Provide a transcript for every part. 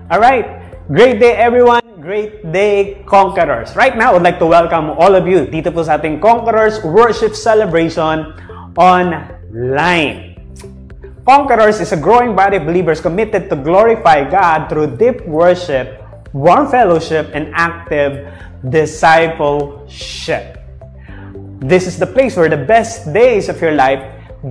Alright, great day everyone, great day Conquerors. Right now, I would like to welcome all of you dito po sa ating Conquerors Worship Celebration online. Conquerors is a growing body of believers committed to glorify God through deep worship, warm fellowship, and active discipleship. This is the place where the best days of your life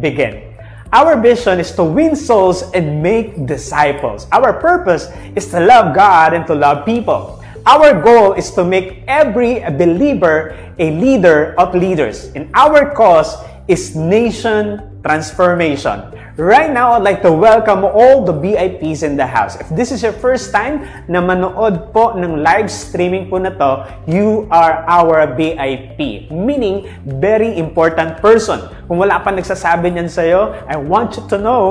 begin. Our vision is to win souls and make disciples. Our purpose is to love God and to love people. Our goal is to make every believer a leader of leaders. And our cause is nation transformation. Right now, I'd like to welcome all the VIPs in the house. If this is your first time na manood po ng live streaming po na to, you are our VIP. Meaning, very important person. Kung wala pa nagsasabi niyan sa'yo, I want you to know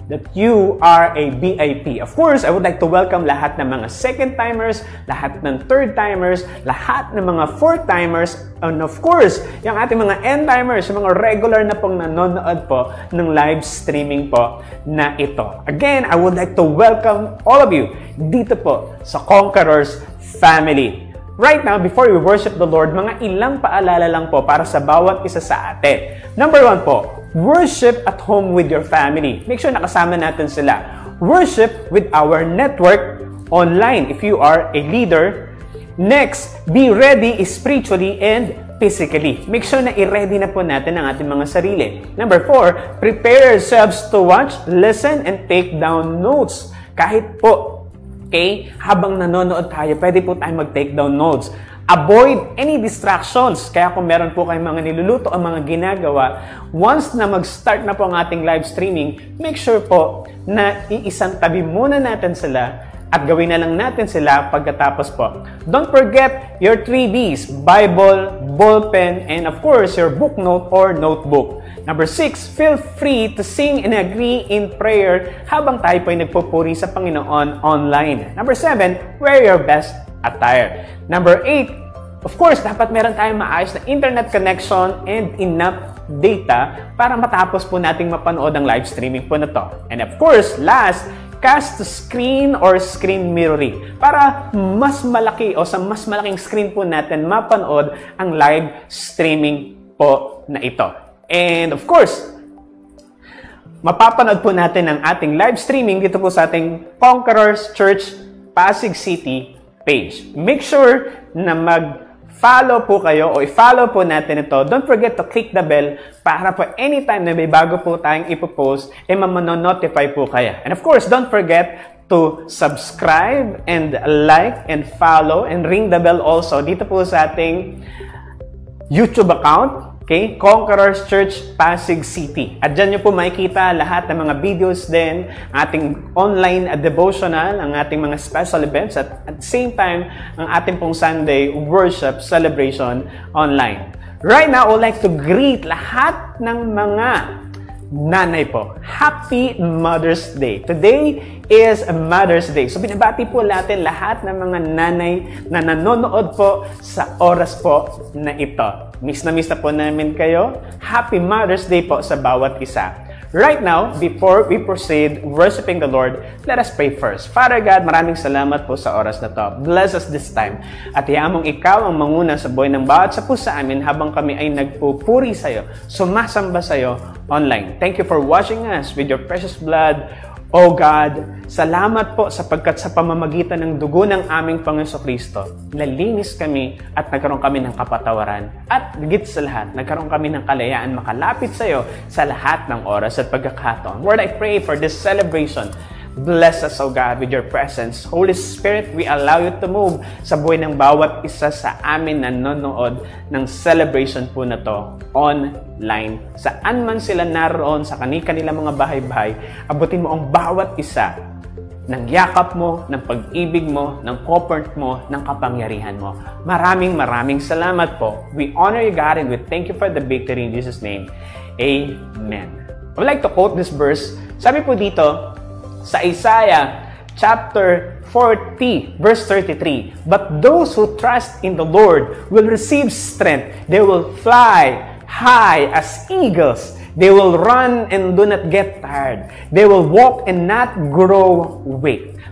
that you are a VIP. Of course, I would like to welcome lahat ng mga second-timers, lahat ng third-timers, lahat ng mga fourth-timers, and of course, yung ating mga end-timers, yung mga regular na pong nanonood po ng live streaming po na ito. Again, I would like to welcome all of you dito po sa Conquerors family. Right now, before we worship the Lord, mga ilang paalala lang po para sa bawat isa sa atin. Number 1 po, worship at home with your family. Make sure nakasama natin sila. Worship with our network online if you are a leader. Next, be ready spiritually and physically. Make sure na i-ready na po natin ang ating mga sarili. Number 4, prepare yourselves to watch, listen, and take down notes. Kahit po, okay, habang nanonood tayo, pwede po tayo mag-take down notes. Avoid any distractions. Kaya kung meron po kayong mga niluluto o mga ginagawa, once na mag-start na po ang ating live streaming, make sure po na iisang tabi muna natin sila at gawin na lang natin sila pagkatapos po. Don't forget your 3Bs, Bible, ballpen, and of course, your book note or notebook. Number 6, feel free to sing and agree in prayer habang tayo po ay nagpupuri sa Panginoon online. Number 7, wear your best attire. Number 8, of course, dapat meron tayong maayos na internet connection and enough data para matapos po nating mapanood ang live streaming po na to. And of course, last, cast to screen or screen mirroring para mas malaki o sa mas malaking screen po natin mapanood ang live streaming po na ito. And of course, mapapanood po natin ang ating live streaming dito po sa ating Conquerors Church Pasig City page. Make sure na mag-follow po kayo o i-follow po natin ito. Don't forget to click the bell para po anytime na may bago po tayong ipopost, mamano-notify po kayo. And of course, don't forget to subscribe and like and follow and ring the bell also dito po sa ating YouTube account. Okay, Conquerors Church Pasig City. At dyan nyo po makikita lahat ng mga videos din, ating online devotional, ang ating mga special events, at the same time, ang ating pong Sunday worship celebration online. Right now, I would like to greet lahat ng mga nanay po. Happy Mother's Day. Today is Mother's Day. So, binabati po natin lahat ng mga nanay na nanonood po sa oras po na ito. Miss na po namin kayo. Happy Mother's Day po sa bawat isa. Right now, before we proceed worshiping the Lord, let us pray first. Father God, maraming salamat po sa oras na to. Bless us this time. At hayaan mong ikaw ang manguna sa buhay ng bawat sa puso amin habang kami ay nagpupuri sa iyo, sumasamba sa iyo online. Thank you for washing us with your precious blood. O God, salamat po sapagkat sa pamamagitan ng dugo ng aming Panginoon Kristo, nalinis kami at nagkaroon kami ng kapatawaran. At higit sa lahat, nagkaroon kami ng kalayaan makalapit sa iyo sa lahat ng oras at pagkakataon. Lord, I pray for this celebration. Bless us, O God, with your presence. Holy Spirit, we allow you to move sa buhay ng bawat isa sa amin na nanonood ng celebration po na to online. Saan man sila naroon sa kanilang mga bahay-bahay, abutin mo ang bawat isa ng yakap mo, ng pag-ibig mo, ng comfort mo, ng kapangyarihan mo. Maraming salamat po. We honor you, God, and we thank you for the victory in Jesus' name. Amen. I would like to quote this verse. Sabi po dito, sa Isaiah chapter 40, verse 33, "But those who trust in the Lord will receive strength. They will fly high as eagles. They will run and do not get tired. They will walk and not grow weak."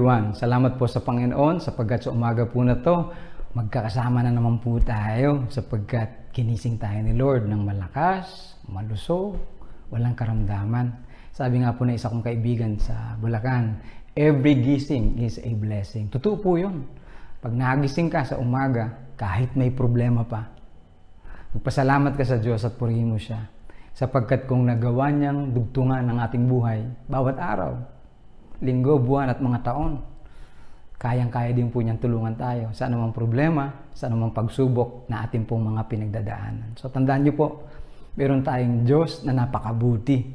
Everyone, salamat po sa Panginoon sapagkat sa umaga po na to, magkakasama na naman po tayo sapagkat ginising tayo ni Lord ng malakas, malusog, walang karamdaman. Sabi nga po na isa kong kaibigan sa Bulacan, every gising is a blessing. Totoo po yun. Pag nagising ka sa umaga, kahit may problema pa, magpasalamat ka sa Diyos at purihin mo siya. Sapagkat kung nagawa niyang dugtungan ng ating buhay, bawat araw, linggo, buwan at mga taon, kayang-kaya din po niyang tulungan tayo sa anumang problema, sa anumang pagsubok na ating pong mga pinagdadaanan. So tandaan niyo po, meron tayong Diyos na napakabuti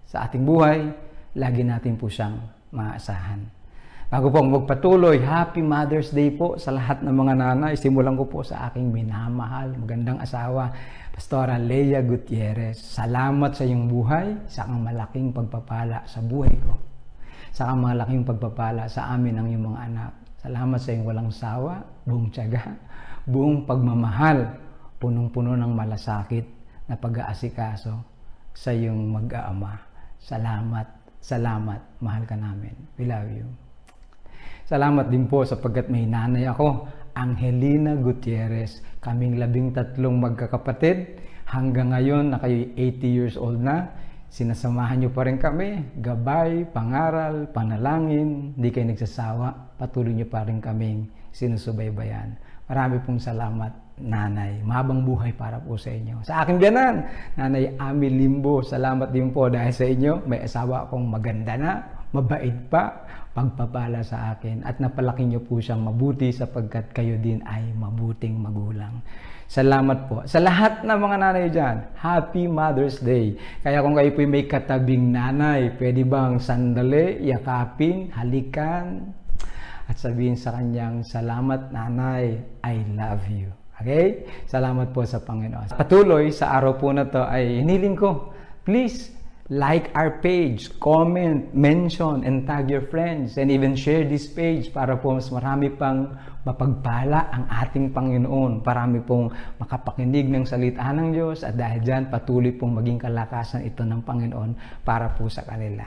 sa ating buhay, lagi natin po siyang maasahan. Bago po magpatuloy, Happy Mother's Day po sa lahat ng mga nanay. Simulan ko po sa aking minamahal, magandang asawa, Pastora Leia Gutierrez. Salamat sa iyong buhay, sa kang malaking pagpapala sa buhay ko. Sa kang malaking pagpapala sa amin ng iyong mga anak. Salamat sa iyong walang sawa, buong tiyaga, buong pagmamahal, punong-puno ng malasakit na pag-aasikaso sa iyong mag-aama. Salamat, salamat, mahal ka namin. We love you. Salamat din po sapagkat may nanay ako, Angelina Gutierrez. Kaming 13 magkakapatid. Hanggang ngayon na kayo 80 years old na, sinasamahan nyo pa rin kami. Gabay, pangaral, panalangin, hindi kayo nagsasawa. Patuloy nyo pa rin kaming sinusubaybayan. Marami pong salamat, Nanay. Mahabang buhay para po sa inyo. Sa aking biyanan, Nanay Ami Limbo, salamat din po dahil sa inyo. May asawa akong maganda na, mabait pa, pagpapala sa akin. At napalaki nyo po siyang mabuti sapagkat kayo din ay mabuting magulang. Salamat po. Sa lahat ng mga nanay dyan, Happy Mother's Day. Kaya kung kayo po may katabing nanay, pwede bang sandali, yakapin, halikan, at sabihin sa kanyang, salamat nanay, I love you. Okay? Salamat po sa Panginoon. Patuloy sa araw po na to ay hiniling ko, please like our page, comment, mention, and tag your friends, and even share this page para po mas marami pang mapagpala ang ating Panginoon. Marami pong makapakinig ng salita ng Diyos at dahil dyan patuloy pong maging kalakasan ito ng Panginoon para po sa kanila.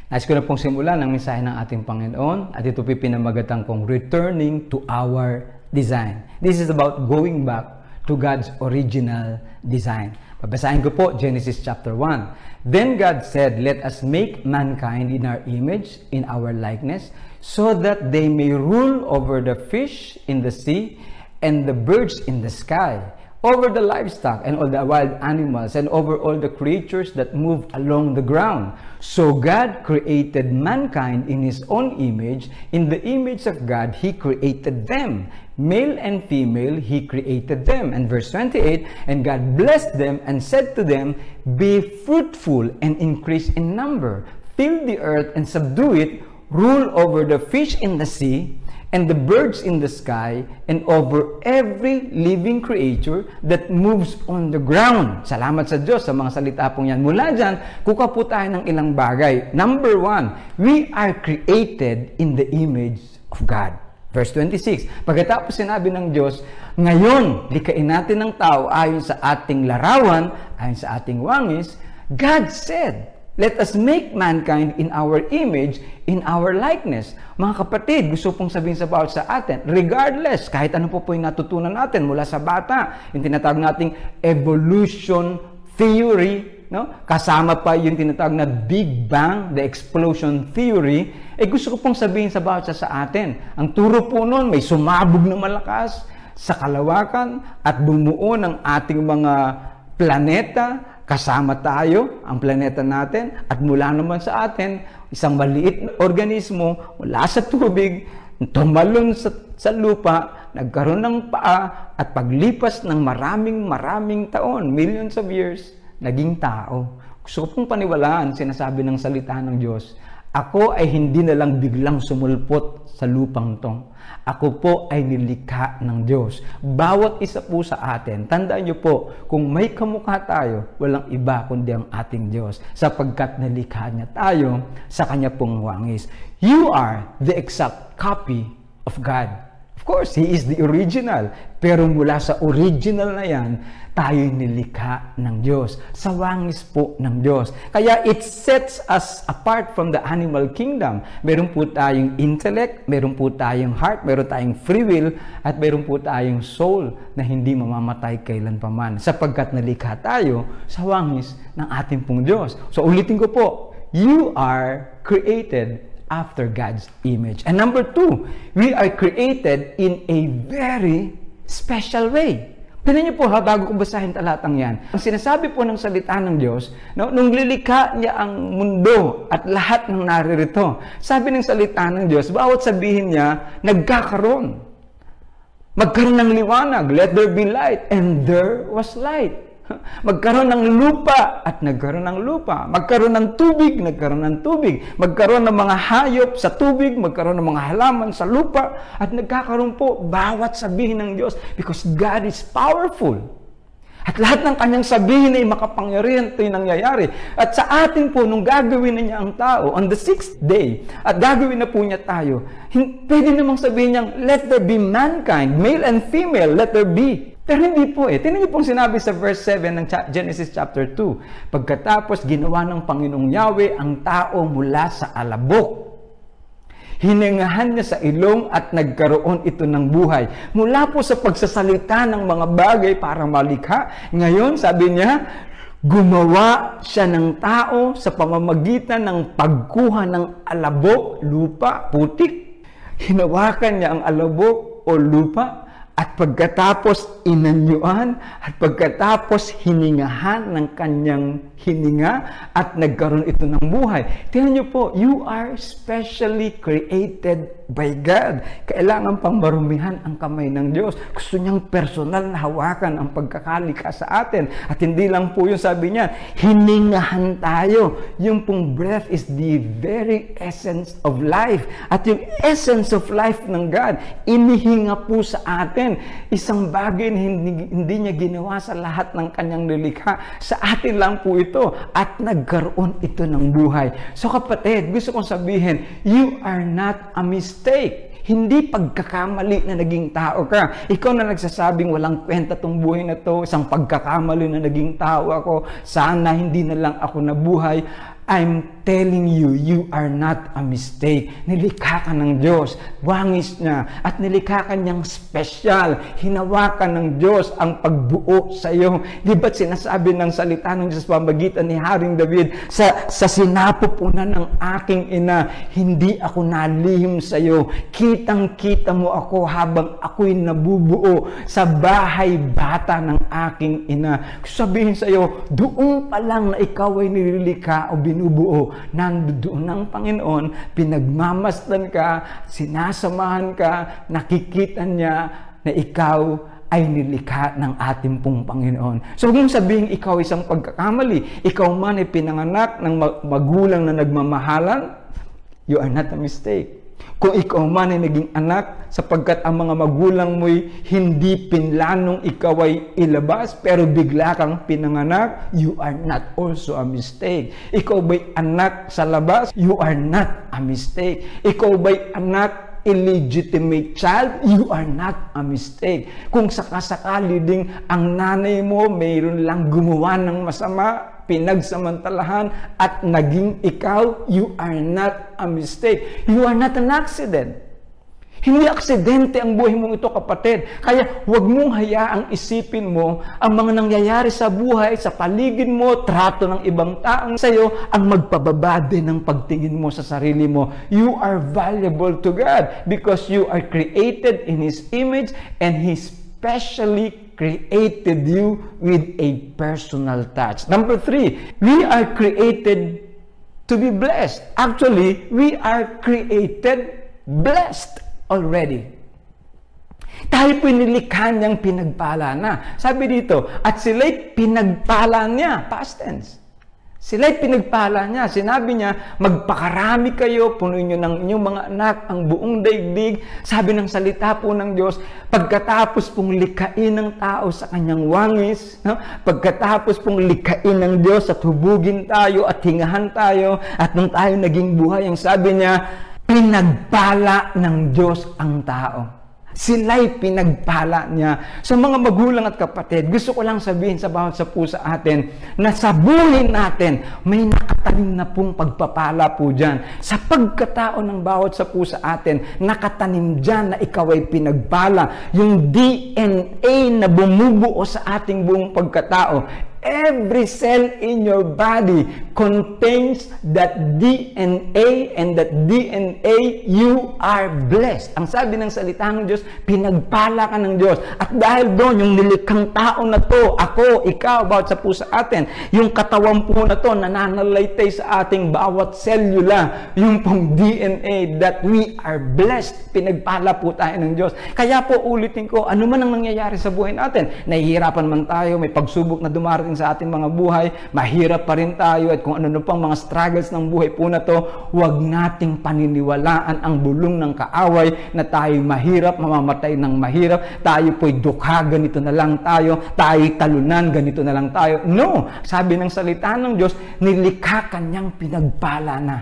Nais ko na pong simulan ang mensahe ng ating Panginoon at ito po pinamagatang kong Returning to Our Design. This is about going back to God's original design. Babasahin ko po Genesis chapter 1. Then God said, let us make mankind in our image, in our likeness, so that they may rule over the fish in the sea and the birds in the sky, over the livestock and all the wild animals, and over all the creatures that move along the ground. So God created mankind in His own image. In the image of God, He created them. Male and female, He created them. And verse 28, and God blessed them and said to them, be fruitful and increase in number. Fill the earth and subdue it. Rule over the fish in the sea and the birds in the sky, and over every living creature that moves on the ground. Salamat sa Diyos sa mga salita pong yan. Mula dyan, kuka po tayo ng ilang bagay. Number 1, we are created in the image of God. Verse 26, pagkatapos sinabi ng Diyos, ngayon, likain natin ng tao ayon sa ating larawan, ayon sa ating wangis. God said, let us make mankind in our image, in our likeness. Mga kapatid, gusto pong sabihin sa bawat sa atin, regardless, kahit ano po yung natutunan natin mula sa bata, yung tinatawag nating evolution theory, no? Kasama pa yung tinatawag na Big Bang, the explosion theory, gusto ko pong sabihin sa bawat sa atin, ang turo po nun, may sumabog na malakas sa kalawakan at bumuo ng ating mga planeta. Kasama tayo, ang planeta natin, at mula naman sa atin, isang maliit na organismo mula sa tubig, tumalon sa lupa, nagkaroon ng paa, at paglipas ng maraming taon, millions of years, naging tao. Gusto ko pong paniwalaan, sinasabi ng salita ng Diyos, ako ay hindi na lang biglang sumulpot sa lupang to. Ako po ay nilikha ng Diyos. Bawat isa po sa atin, tandaan niyo po, kung may kamukha tayo, walang iba kundi ang ating Diyos, sapagkat nilikha niya tayo sa Kanya pong wangis. You are the exact copy of God. Of course, He is the original. Pero mula sa original na yan, tayo'y nilikha ng Diyos. Sa wangis po ng Diyos. Kaya it sets us apart from the animal kingdom. Meron po tayong intellect, meron po tayong heart, meron tayong free will, at meron po tayong soul na hindi mamamatay kailanpaman. Sapagkat nilikha tayo sa wangis ng ating pong Diyos. So ulitin ko po, you are created after God's image. And number 2, we are created in a very special way. Tignan niyo po ha, bago ko basahin talatang yan. Ang sinasabi po ng salita ng Diyos, no, nung lilikha niya ang mundo at lahat ng naririto, sabi ng salita ng Diyos, bawat sabihin niya, nagkakaroon. Magkaroon ng liwanag, let there be light, and there was light. Magkaroon ng lupa at nagkaroon ng lupa. Magkaroon ng tubig, nagkaroon ng tubig. Magkaroon ng mga hayop sa tubig, magkaroon ng mga halaman sa lupa, at nagkakaroon po bawat sabihin ng Diyos because God is powerful. At lahat ng kanyang sabihin ay makapangyarihan, ito yung nangyayari. At sa atin po, nung gagawin na niya ang tao, on the 6th day, at gagawin na po niya tayo, pwede namang sabihin niyang, let there be mankind, male and female, let there be. Pero hindi po eh. Tingnan niyo pong sinabi sa verse 7 ng Genesis chapter 2. Pagkatapos ginawa ng Panginoong Yahweh ang tao mula sa alabok. Hiningahan niya sa ilong at nagkaroon ito ng buhay. Mula po sa pagsasalita ng mga bagay para malikha, ngayon sabi niya, gumawa siya ng tao sa pamamagitan ng pagkuha ng alabok, lupa, putik. Hinawakan niya ang alabok o lupa at pagkatapos inanyuan at pagkatapos hiningahan ng kanyang hininga at nagkaroon ito ng buhay. Tingnan niyo po, you are specially created by God. Kailangan pang marumihan ang kamay ng Diyos. Gusto niyang personal na hawakan ang pagkakalikha sa atin. At hindi lang po yung sabi niya, hiningahan tayo. Yung pong breath is the very essence of life. At yung essence of life ng God, inihinga po sa atin. Isang bagay na hindi niya ginawa sa lahat ng kanyang nilikha. Sa atin lang po ito. At nagkaroon ito ng buhay. So kapatid, gusto kong sabihin, you are not a mistake. Hindi pagkakamali na naging tao ka. Ikaw na nagsasabing walang kwenta tong buhay na to, isang pagkakamali na naging tao ako, sana hindi na lang ako nabuhay. I'm telling you, you are not a mistake. Nilikha ka ng Diyos, wangis niya, at nilikha ka niyang special. Hinawakan ng Diyos ang pagbuo sa iyo. Di ba't sinasabi ng salita ng Diyos pamagitan ni Haring David, sa sinapupunan ng aking ina, hindi ako nalihim sa iyo. Kitang-kita mo ako habang ako'y nabubuo sa bahay bata ng aking ina. Sabihin sa iyo, doon pa lang na ikaw ay nililikha o binubuo, nandoon ng Panginoon, pinagmamasdan ka, sinasamahan ka, nakikita niya na ikaw ay nilikha ng ating pong Panginoon. So, kung sabihin ikaw isang pagkakamali, ikaw man ay pinanganak ng magulang na nagmamahalan, you are not a mistake. Kung ikaw man ay naging anak, sapagkat ang mga magulang mo'y hindi pinlanong ikaw ay ilabas, pero bigla kang pinanganak, you are not also a mistake. Ikaw ba'y anak sa labas? You are not a mistake. Ikaw ba'y anak illegitimate child? You are not a mistake. Kung sakasakali ding ang nanay mo mayroon lang gumawa ng masama, pinagsamantalahan at naging ikaw, you are not a mistake. You are not an accident. Hindi aksidente ang buhay mong ito, kapatid. Kaya huwag mong hayaang isipin mo ang mga nangyayari sa buhay, sa paligid mo, trato ng ibang taong sa iyo, ang magpababa din ng pagtingin mo sa sarili mo. You are valuable to God because you are created in His image and He specially created you with a personal touch. Number 3, we are created to be blessed. Actually, we are created blessed already. Tayo pinilikha niyang pinagpala na. Sabi dito, at sila'y pinagpala niya. Past tense. Sila'y pinagpala niya. Sinabi niya, magpakarami kayo, punuin niyo ng inyong mga anak ang buong daigdig. Sabi ng salita po ng Diyos, pagkatapos pong likhain ng tao sa kanyang wangis, no? Pagkatapos pong likhain ng Diyos at hubugin tayo at hingahan tayo, at nung tayo naging buhay, ang sabi niya, pinagpala ng Diyos ang tao. Sila'y pinagpala niya. Sa mga magulang at kapatid, gusto ko lang sabihin sa bawat sapu sa atin na sa buhay natin, may nakatanim na pong pagpapala po dyan. Sa pagkatao ng bawat sapu sa atin, nakatanim dyan na ikaw ay pinagpala. Yung DNA na bumubuo sa ating buong pagkatao, every cell in your body contains that DNA, and that DNA, you are blessed. Ang sabi ng salita ng Diyos, pinagpala ka ng Diyos. At dahil doon, yung nilikhang tao na to, ako, ikaw, bawat sapu sa atin, yung katawan po na to, nananalaytay sa ating bawat selula, yung pong DNA, that we are blessed. Pinagpala po tayo ng Diyos. Kaya po, ulitin ko, ano man ang nangyayari sa buhay natin, nahihirapan man tayo, may pagsubok na dumarating sa ating mga buhay, mahirap pa rin tayo, at kung ano pang mga struggles ng buhay po na to, huwag nating paniniwalaan ang bulong ng kaaway na tayo mahirap, mamamatay ng mahirap, tayo po'y dukha, ganito na lang tayo, tayo'y talunan, ganito na lang tayo. No! Sabi ng salita ng Diyos, nilikha kanyang pinagpala na.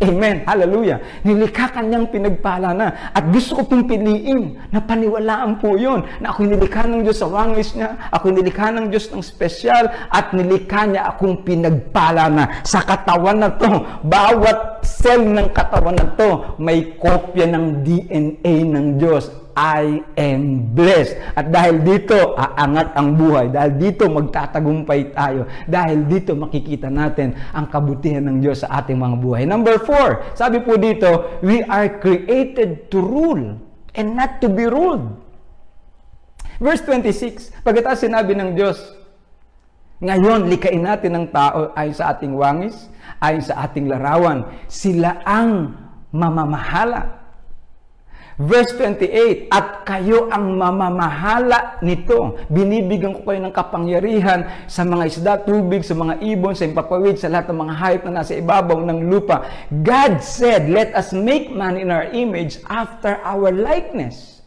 Amen. Hallelujah. Nilikha kanyang pinagpala na. At gusto ko pong piliin na paniwalaan po yun. Na ako'y nilikha ng Diyos sa wangis niya. Ako'y nilikha ng Diyos ng espesyal. At nilikha niya akong pinagpala na. Sa katawan na to, bawat cell ng katawan na to, may kopya ng DNA ng Diyos. I am blessed. At dahil dito, aangat ang buhay. Dahil dito, magtatagumpay tayo. Dahil dito, makikita natin ang kabutihan ng Diyos sa ating mga buhay. Number 4, sabi po dito, we are created to rule and not to be ruled. Verse 26, pagkatapos sinabi ng Diyos, ngayon, likain natin ang tao ayon sa ating wangis, ayon sa ating larawan. Sila ang mamamahala. Verse 28, at kayo ang mamamahala nito. Binibigyan ko kayo ng kapangyarihan sa mga isda, tubig, sa mga ibon, sa impapawid, sa lahat ng mga hayop na nasa ibabaw ng lupa. God said, let us make man in our image after our likeness.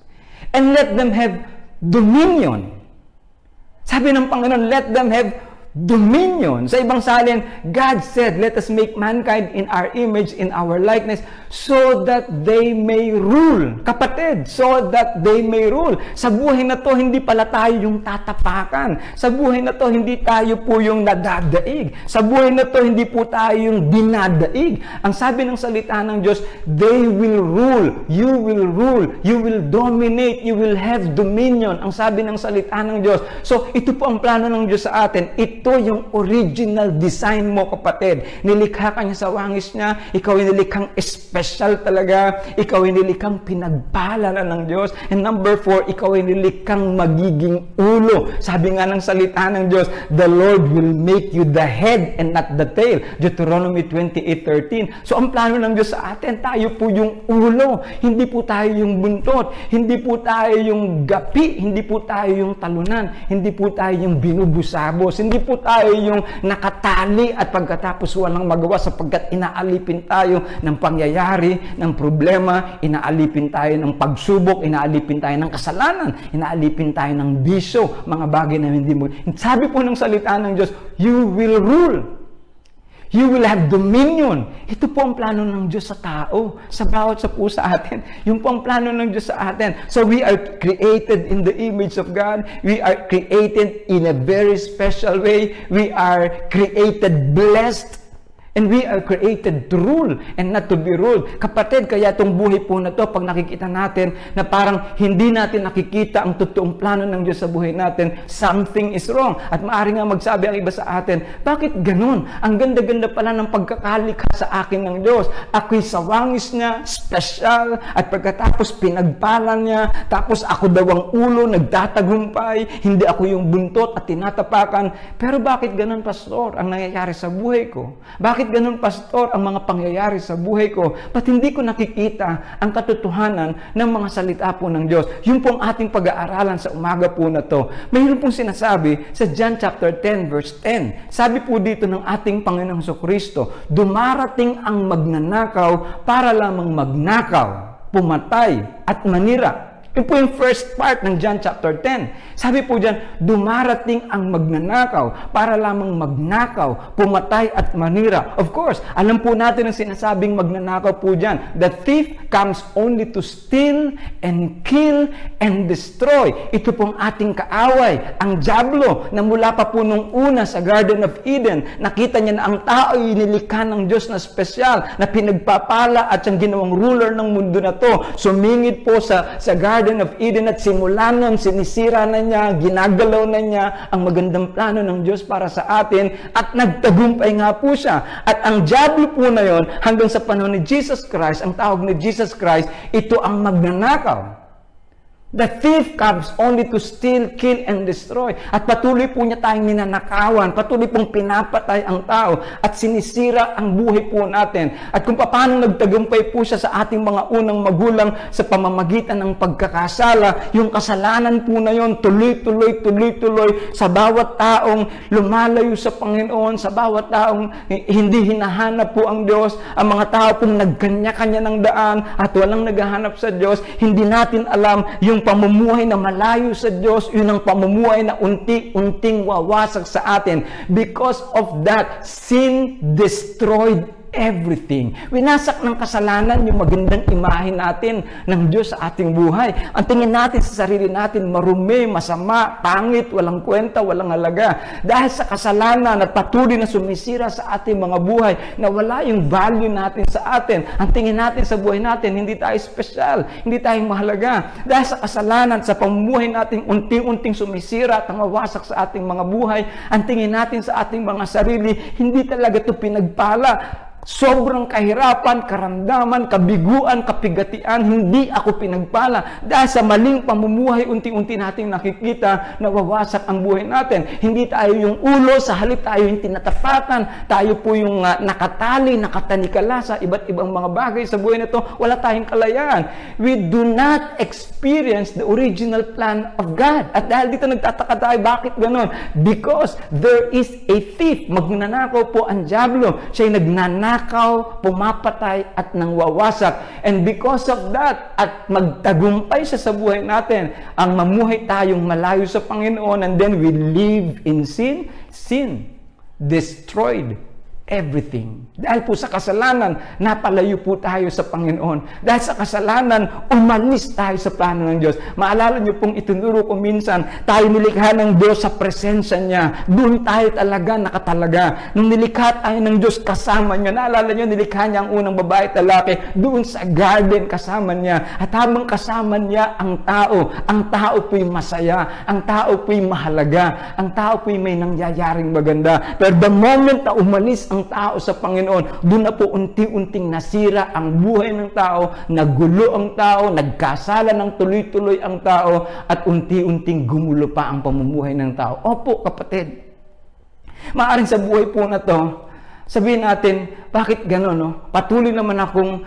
And let them have dominion. Sabi ng Panginoon, let them have dominion. Sa ibang salin, God said, let us make mankind in our image, in our likeness, so that they may rule. Kapatid, so that they may rule. Sa buhay na to, hindi pala tayo yung tatapakan. Sa buhay na to, hindi tayo po yung nadadaig. Sa buhay na to, hindi po tayo yung dinadaig. Ang sabi ng salita ng Diyos, they will rule. You will rule. You will dominate. You will have dominion. Ang sabi ng salita ng Diyos. So, ito po ang plano ng Diyos sa atin. Ito yung original design mo, kapatid. Nilikha ka niya sa wangis niya. Ikaw ay nilikhang special talaga. Ikaw ay nilikhang pinagpala ng Diyos. And number 4, ikaw ay nilikhang magiging ulo. Sabi nga ng salita ng Diyos, the Lord will make you the head and not the tail. Deuteronomy 28:13. So, ang plano ng Diyos sa atin, tayo po yung ulo. Hindi po tayo yung buntot. Hindi po tayo yung gapi. Hindi po tayo yung talunan. Hindi po tayo yung binubusabos. Hindi po tayo yung nakatali at pagkatapos walang magawa sapagkat inaalipin tayo ng pangyayari, ng problema, inaalipin tayo ng pagsubok, inaalipin tayo ng kasalanan, inaalipin tayo ng bisyo, mga bagay na hindi mo. Sabi po ng salita ng Diyos, you will rule. You will have dominion. Ito po ang plano ng Diyos sa tao, sa bawat sa po sa atin. Yung po ang plano ng Diyos sa atin. So we are created in the image of God. We are created in a very special way. We are created blessed. And we are created to rule and not to be ruled. Kapatid, kaya itong buhay po na to, pag nakikita natin na parang hindi natin nakikita ang totoong plano ng Diyos sa buhay natin, something is wrong. At maaari nga magsabi ang iba sa atin, bakit ganun? Ang ganda-ganda pala ng pagkakalikha sa akin ng Diyos. Ako'y sa wangis niya, special, at pagkatapos pinagpalan niya, tapos ako daw ang ulo, nagtatagumpay, hindi ako yung buntot at tinatapakan. Pero bakit ganun, pastor, ang nangyayari sa buhay ko? Bakit ganun, pastor, ang mga pangyayari sa buhay ko? Ba't hindi ko nakikita ang katotohanan ng mga salita po ng Diyos? Yun pong ating pag-aaralan sa umaga po na to. Mayroon pong sinasabi sa John chapter 10 verse 10. Sabi po dito ng ating Panginoong Jesucristo, dumarating ang magnanakaw para lamang magnakaw, pumatay at manira. Ito po yung first part ng John chapter 10. Sabi po dyan, dumarating ang magnanakaw para lamang magnakaw, pumatay at manira. Of course, alam po natin ang sinasabing magnanakaw po dyan. The thief comes only to steal and kill and destroy. Ito pong ating kaaway, ang dyablo, na mula pa po nung una sa Garden of Eden, nakita niya na ang tao ay nilikha ng Diyos na espesyal, na pinagpapala at siyang ginawang ruler ng mundo na to. Sumingit po sa Garden of Eden at simula nun, sinisira na niya, ginagalaw na niya ang magandang plano ng Diyos para sa atin at nagtagumpay nga po siya. At ang dyablo po na yon, hanggang sa panahon ni Jesus Christ, ang tawag ni Jesus Christ, ito ang magnanakaw. The thief comes only to steal, kill, and destroy. At patuloy po niya tayong ninanakawan, patuloy pong pinapatay ang tao at sinisira ang buhay po natin. At kung paano nagtagumpay po siya sa ating mga unang magulang sa pamamagitan ng pagkakasala, yung kasalanan po na yon, tuloy-tuloy sa bawat taong lumalayo sa Panginoon, sa bawat taong hindi hinahanap po ang Diyos, ang mga tao pong nagkanya-kanya ng daan at walang naghahanap sa Diyos, hindi natin alam yung pamumuhay na malayo sa Diyos, yun ang pamumuhay na unti-unting wawasak sa atin. Because of that, sin destroyed everything. Winasak ng kasalanan yung magandang imahe natin ng Diyos sa ating buhay. Ang tingin natin sa sarili natin, marumi, masama, pangit, walang kwenta, walang halaga. Dahil sa kasalanan at patuloy na sumisira sa ating mga buhay, na wala yung value natin sa atin. Ang tingin natin sa buhay natin, hindi tayo special, hindi tayo mahalaga. Dahil sa kasalanan, sa pamumuhay natin, unting-unting sumisira at nawawasak sa ating mga buhay, ang tingin natin sa ating mga sarili, hindi talaga ito pinagpala. Sobrang kahirapan, karamdaman, kabiguan, kapigatian, hindi ako pinagpala. Dahil sa maling pamumuhay, unti-unti nating nakikita na wawasak ang buhay natin. Hindi tayo yung ulo, sa halip tayo yung tinatapatan. Tayo po yung nakatali, nakatanikala sa iba't ibang mga bagay sa buhay na ito. Wala tayong kalayaan. We do not experience the original plan of God. At dahil dito nagtataka tayo, bakit ganun? Because there is a thief. Magnanakaw po ang dyablo. Siya'y nagnanakaw, pumapatay at nangwawasak. And because of that, at magtagumpay siya sa buhay natin, ang mamuhay tayong malayo sa Panginoon, and then we live in sin, sin destroyed everything. Dahil po sa kasalanan, napalayo po tayo sa Panginoon. Dahil sa kasalanan, umalis tayo sa plano ng Diyos. Maalala niyo pong itinuro ko minsan, tayo nilikha ng Diyos sa presensya niya. Doon tayo talaga nakatalaga. Nung nilikha tayo ng Diyos, kasama niya. Naalala niyo, nilikha niya ang unang babae at lalaki. Doon sa garden, kasama niya. At habang kasama niya ang tao po'y masaya. Ang tao po'y mahalaga. Ang tao po'y may nangyayaring maganda. Pero the moment na umalis ang tao sa Panginoon, doon na po unti-unting nasira ang buhay ng tao, nagulo ang tao, nagkasala ng tuloy-tuloy ang tao, at unti-unting gumulo pa ang pamumuhay ng tao. Opo, kapatid. Maaaring sa buhay po na to, sabihin natin, bakit gano'n, no? Patuloy naman akong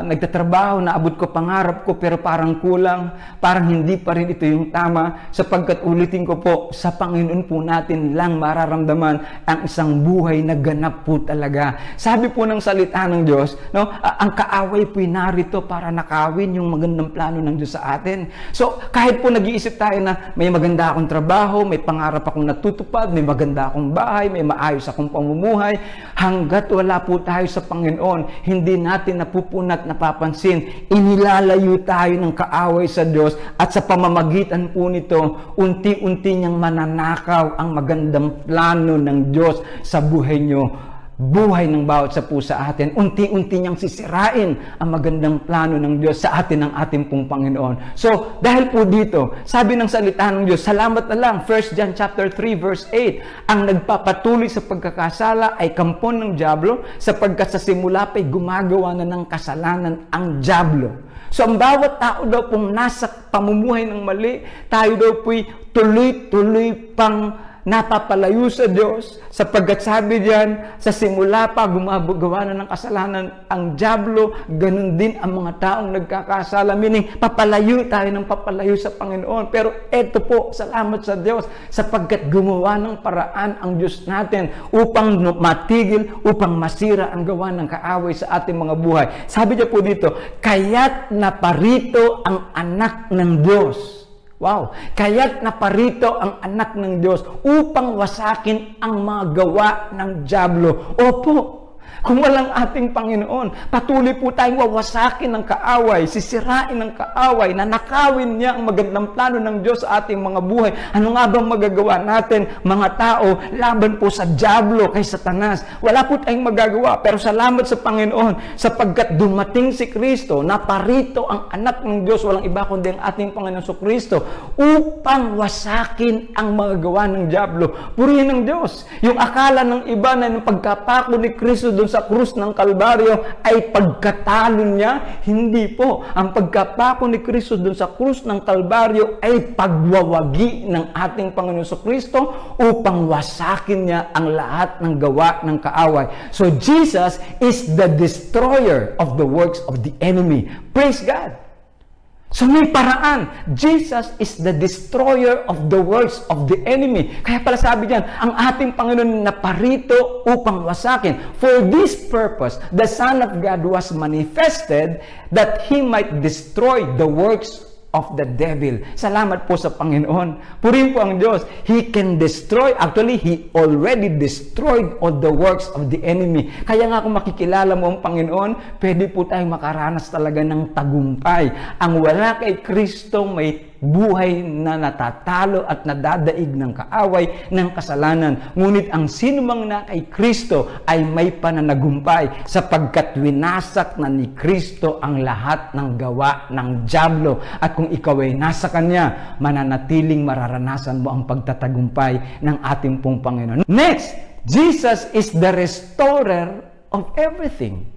nagtatrabaho, naabot ko pangarap ko, pero parang kulang, parang hindi pa rin ito yung tama, sapagkat ulitin ko po, sa Panginoon po natin lang mararamdaman ang isang buhay na ganap po talaga. Sabi po ng salita ng Diyos, no? Ang kaaway po'y narito para nakawin yung magandang plano ng Diyos sa atin. So, kahit po nag-iisip tayo na may maganda akong trabaho, may pangarap akong natutupad, may maganda akong bahay, may maayos akong pamumuhay, hanggat wala po tayo sa Panginoon, hindi natin napupunat, napapansin, inilalayo tayo ng kaaway sa Diyos, at sa pamamagitan po nito, unti-unti niyang mananakaw ang magandang plano ng Diyos sa buhay niyo. Buhay ng bawat sa pusa atin, unti-unti niyang sisirain ang magandang plano ng Diyos sa atin ng ating pong Panginoon. So, dahil po dito, sabi ng salita ng Diyos, salamat na lang, 1 John chapter 3 verse 8, ang nagpapatuloy sa pagkakasala ay kampon ng dyablo, sapagkat sa simula pa'y gumagawa na ng kasalanan ang dyablo. So, ang bawat tao daw pong nasa pamumuhay ng mali, tayo daw po'y tuloy-tuloy pang napapalayo sa Diyos, sapagkat sabi diyan, sa simula pa gumagawa na ng kasalanan ang dyablo, ganun din ang mga taong nagkakasala, meaning papalayo tayo ng papalayo sa Panginoon. Pero eto po, salamat sa Diyos, sapagkat gumawa ng paraan ang Diyos natin upang matigil, upang masira ang gawa ng kaaway sa ating mga buhay. Sabi niya po dito, kaya't naparito ang anak ng Diyos. Wow! Kaya't naparito ang anak ng Diyos upang wasakin ang mga gawa ng dyablo. Opo! Kung walang ating Panginoon, patuloy po tayong wawasakin ng kaaway, sisirain ng kaaway, nanakawin niya ang magandang plano ng Diyos sa ating mga buhay. Ano nga bang magagawa natin, mga tao, laban po sa dyablo, kay Satanas? Wala po tayong magagawa, pero salamat sa Panginoon, sapagkat dumating si Kristo, naparito ang anak ng Diyos, walang iba kundi ang ating Panginoon sa Kristo, upang wasakin ang mga gawa ng dyablo. Purihin ng Diyos. Yung akala ng iba na yung pagkapako ni Kristo doon sa krus ng Kalbaryo ay pagkatalo niya, hindi po. Ang pagkapako ni Kristo doon sa krus ng Kalbaryo ay pagwawagi ng ating Panginoon sa Kristo upang wasakin niya ang lahat ng gawa ng kaaway. So Jesus is the destroyer of the works of the enemy. Praise God! So may paraan. Jesus is the destroyer of the works of the enemy. Kaya pala sabi diyan, ang ating Panginoon naparito upang wasakin. For this purpose, the Son of God was manifested that He might destroy the works of the devil. Salamat po sa Panginoon. Purihin po ang Diyos. He can destroy. Actually, He already destroyed all the works of the enemy. Kaya nga kung makikilala mo ang Panginoon, pwede po tayong makaranas talaga ng tagumpay. Ang wala kay Kristo may buhay na natatalo at nadadaig ng kaaway ng kasalanan. Ngunit ang sinumang na kay Kristo ay may pananagumpay sapagkat winasak na ni Kristo ang lahat ng gawa ng dyablo. At kung ikaw ay nasa Kanya, mananatiling mararanasan mo ang pagtatagumpay ng ating pong Panginoon. Next, Jesus is the restorer of everything.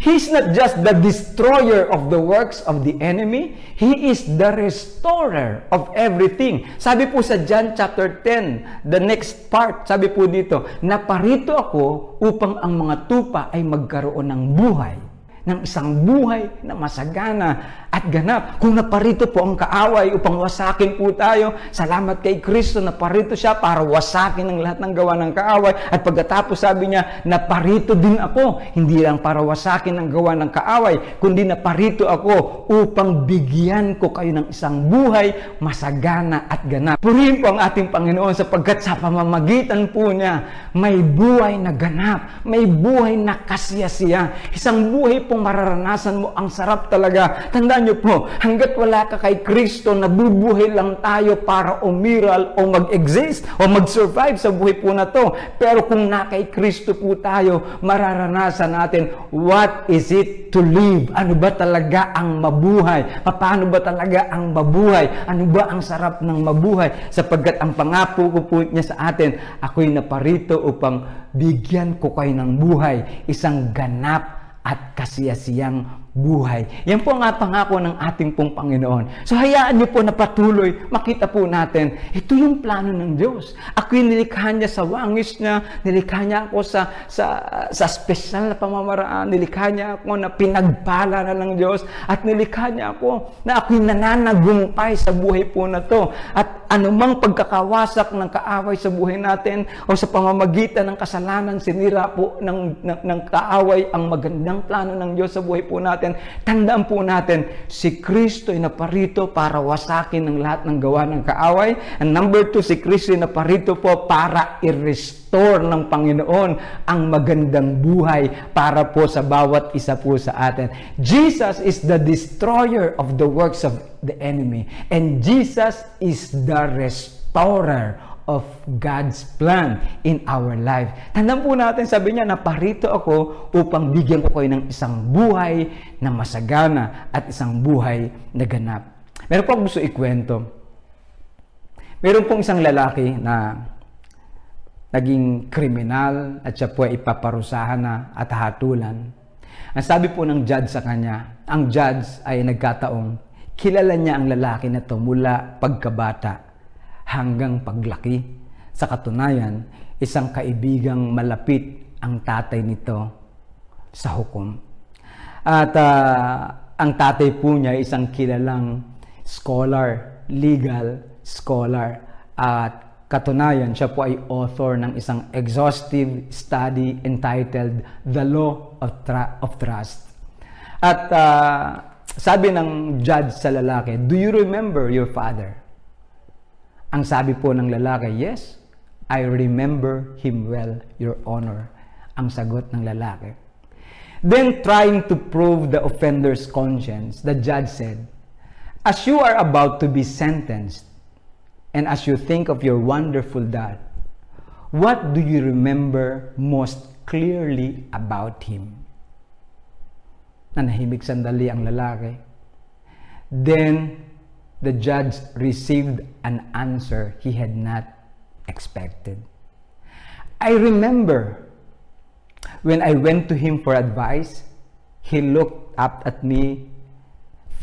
He's not just the destroyer of the works of the enemy. He is the restorer of everything. Sabi po sa John chapter 10, the next part, sabi po dito, naparito ako upang ang mga tupa ay magkaroon ng buhay, ng isang buhay na masagana at ganap. Kung naparito po ang kaaway upang wasakin po tayo, salamat kay Kristo, naparito siya para wasakin ang lahat ng gawa ng kaaway. At pagkatapos sabi niya, naparito din ako, hindi lang para wasakin ang gawa ng kaaway, kundi naparito ako upang bigyan ko kayo ng isang buhay, masagana at ganap. Purihin po ang ating Panginoon sapagkat sa pamamagitan po niya, may buhay na ganap, may buhay na kasiyasiya, isang buhay pong mararanasan mo, ang sarap talaga. Tandaan niyo po, hanggat wala ka kay Kristo, nabubuhay lang tayo para umiral o mag-exist o mag-survive sa buhay po na to. Pero kung na kay Kristo po tayo, mararanasan natin, what is it to live? Ano ba talaga ang mabuhay? Paano ba talaga ang mabuhay? Ano ba ang sarap ng mabuhay? Sapagkat ang pangako ko po niya sa atin, ako'y naparito upang bigyan ko kayo ng buhay, isang ganap at kasiyasiyang buhay. Yan po ang pangako ng ating pong Panginoon. So hayaan niyo po na patuloy, makita po natin, ito yung plano ng Diyos. Ako'y nilikha niya sa wangis niya, nilikha niya ako sa special na pamamaraan, nilikha niya ako na pinagpala na ng Diyos, at nilikha niya ako na ako'y nananagumpay sa buhay po na to. At anumang pagkakawasak ng kaaway sa buhay natin o sa pamamagitan ng kasalanan, sinira po ng kaaway ang magandang plano ng Diyos sa buhay po natin. Tandaan po natin, si Kristo ay naparito para wasakin ng lahat ng gawa ng kaaway. And number 2, si Kristo ay naparito po para i-restore ng Panginoon ang magandang buhay para po sa bawat isa po sa atin. Jesus is the destroyer of the works of the enemy. And Jesus is the restorer of God's plan in our life. Tandaan po natin, sabi niya, naparito ako upang bigyan ko kayo ng isang buhay na masagana at isang buhay na ganap. Meron po gusto ikwento. Meron pong isang lalaki na naging kriminal at siya po ay ipaparusahan na at hatulan. Ang sabi po ng judge sa kanya, ang judge ay nagkataong kilala niya ang lalaki na to mula pagkabata hanggang paglaki. Sa katunayan, isang kaibigang malapit ang tatay nito sa hukom. At ang tatay po niya ay isang kilalang scholar, legal scholar. At katunayan, siya po ay author ng isang exhaustive study entitled The Law of Trust. At sabi ng judge sa lalaki, "Do you remember your father?" Ang sabi po ng lalaki, "Yes, I remember him well, Your Honor." Ang sagot ng lalaki. Then, trying to prove the offender's conscience, the judge said, "As you are about to be sentenced, and as you think of your wonderful dad, what do you remember most clearly about him?" Nanahimik sandali ang lalaki. Then, the judge received an answer he had not expected. "I remember when I went to him for advice, he looked up at me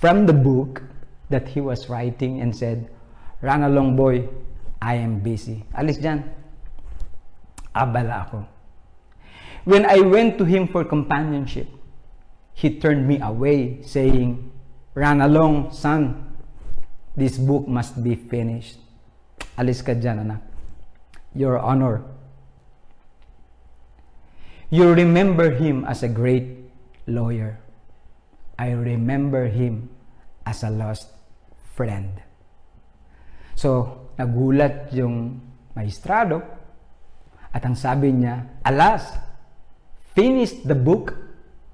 from the book that he was writing and said, 'Run along, boy, I am busy.'" Alis dyan. Abala ako. "When I went to him for companionship, he turned me away, saying, 'Run along, son. This book must be finished.'" Alis ka dyan, anak. Your Honor, you remember him as a great lawyer. I remember him as a lost friend. So, nagulat yung maestrado at ang sabi niya, alas, finished the book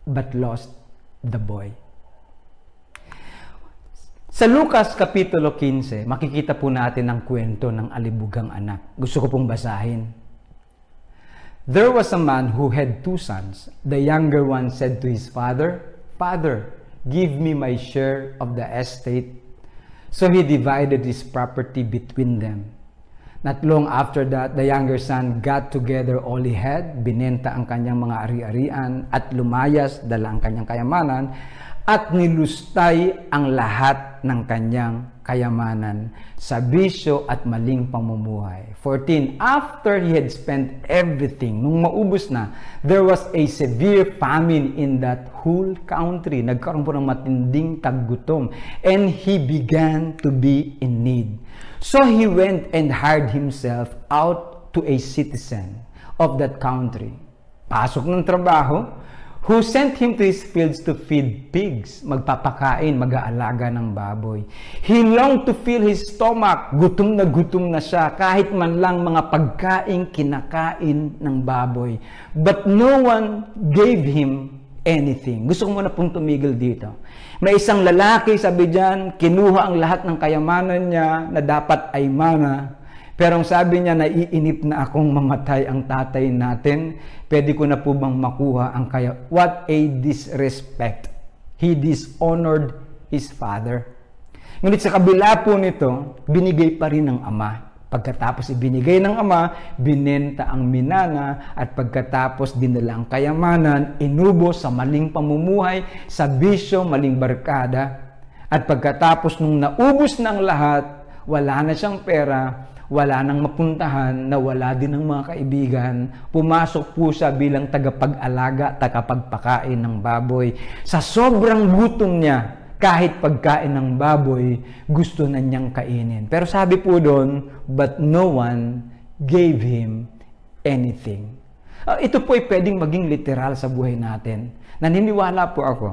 but lost the boy. Sa Lucas Kapitulo 15, makikita po natin ang kwento ng alibugang anak. Gusto ko pong basahin. There was a man who had 2 sons. The younger one said to his father, Father, give me my share of the estate. So he divided his property between them. Not long after that, the younger son got together all he had, binenta ang kanyang mga ari-arian at lumayas, dala ang kanyang kayamanan, at nilustay ang lahat ng kanyang kayamanan sa bisyo at maling pamumuhay. 14. After he had spent everything, nung maubos na, there was a severe famine in that whole country. Nagkaroon po ng matinding taggutom. And he began to be in need. So he went and hired himself out to a citizen of that country. Pasok ng trabaho, who sent him to his fields to feed pigs, magpapakain, mag-aalaga ng baboy. He longed to fill his stomach, gutom na siya, kahit man lang mga pagkain kinakain ng baboy. But no one gave him anything. Gusto ko muna pong tumigil dito. May isang lalaki, sabi diyan, kinuha ang lahat ng kayamanan niya na dapat ay mana. Pero ang sabi niya, naiinip na akong mamatay ang tatay natin. Pwede ko na po bang makuha ang kaya? What a disrespect. He dishonored his father. Ngunit sa kabila po nito, binigay pa rin ng ama. Pagkatapos ibinigay ng ama, binenta ang minana at pagkatapos dinala ang kayamanan, inubos sa maling pamumuhay, sa bisyo, maling barkada. At pagkatapos nung naubos ng lahat, wala na siyang pera, wala nang mapuntahan, nawala din ng mga kaibigan, pumasok po siya bilang tagapag-alaga, tagapagpakain ng baboy. Sa sobrang gutom niya, kahit pagkain ng baboy, gusto na niyang kainin. Pero sabi po doon, but no one gave him anything. Ito po ay pwedeng maging literal sa buhay natin. Naniniwala po ako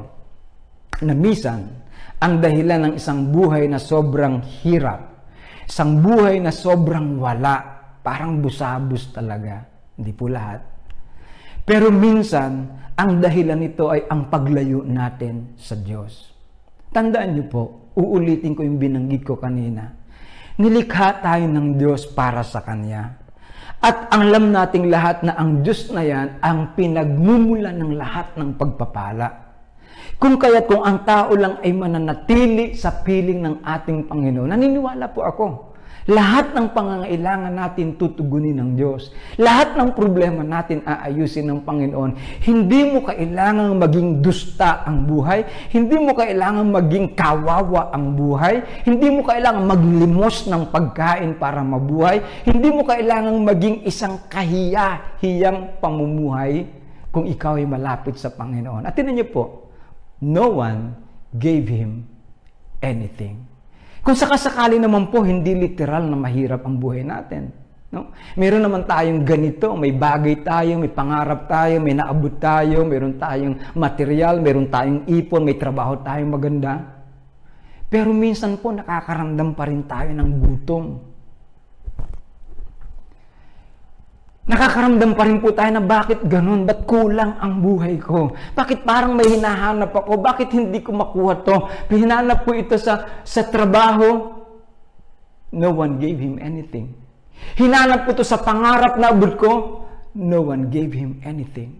na minsan, ang dahilan ng isang buhay na sobrang hirap, isang buhay na sobrang wala, parang busabos talaga. Hindi po lahat. Pero minsan, ang dahilan nito ay ang paglayo natin sa Diyos. Tandaan niyo po, uulitin ko yung binanggit ko kanina. Nilikha tayo ng Diyos para sa Kanya. At ang alam nating lahat na ang Diyos na yan ang pinagmumulan ng lahat ng pagpapala. Kung ang tao lang ay mananatili sa piling ng ating Panginoon, naniniwala po ako, lahat ng pangangailangan natin tutugunin ng Diyos. Lahat ng problema natin aayusin ng Panginoon. Hindi mo kailangang maging dusta ang buhay. Hindi mo kailangang maging kawawa ang buhay. Hindi mo kailangang maglimos ng pagkain para mabuhay. Hindi mo kailangang maging isang kahiyahiyang pamumuhay kung ikaw ay malapit sa Panginoon. At tinan niyo po, no one gave him anything. Kung sakasakali naman po, hindi literal na mahirap ang buhay natin. No? Meron naman tayong ganito, may bagay tayo, may pangarap tayo, may naabot tayo, meron tayong material, meron tayong ipon, may trabaho tayong maganda. Pero minsan po, nakakaramdam pa rin tayo ng gutom. Nakakaramdam pa rin po tayo na bakit ganun? Ba't kulang ang buhay ko? Bakit parang may hinahanap ako? Bakit hindi ko makuha to? Hinahanap ko ito sa trabaho. No one gave him anything. Hinahanap ko to sa pangarap na abot ko. No one gave him anything.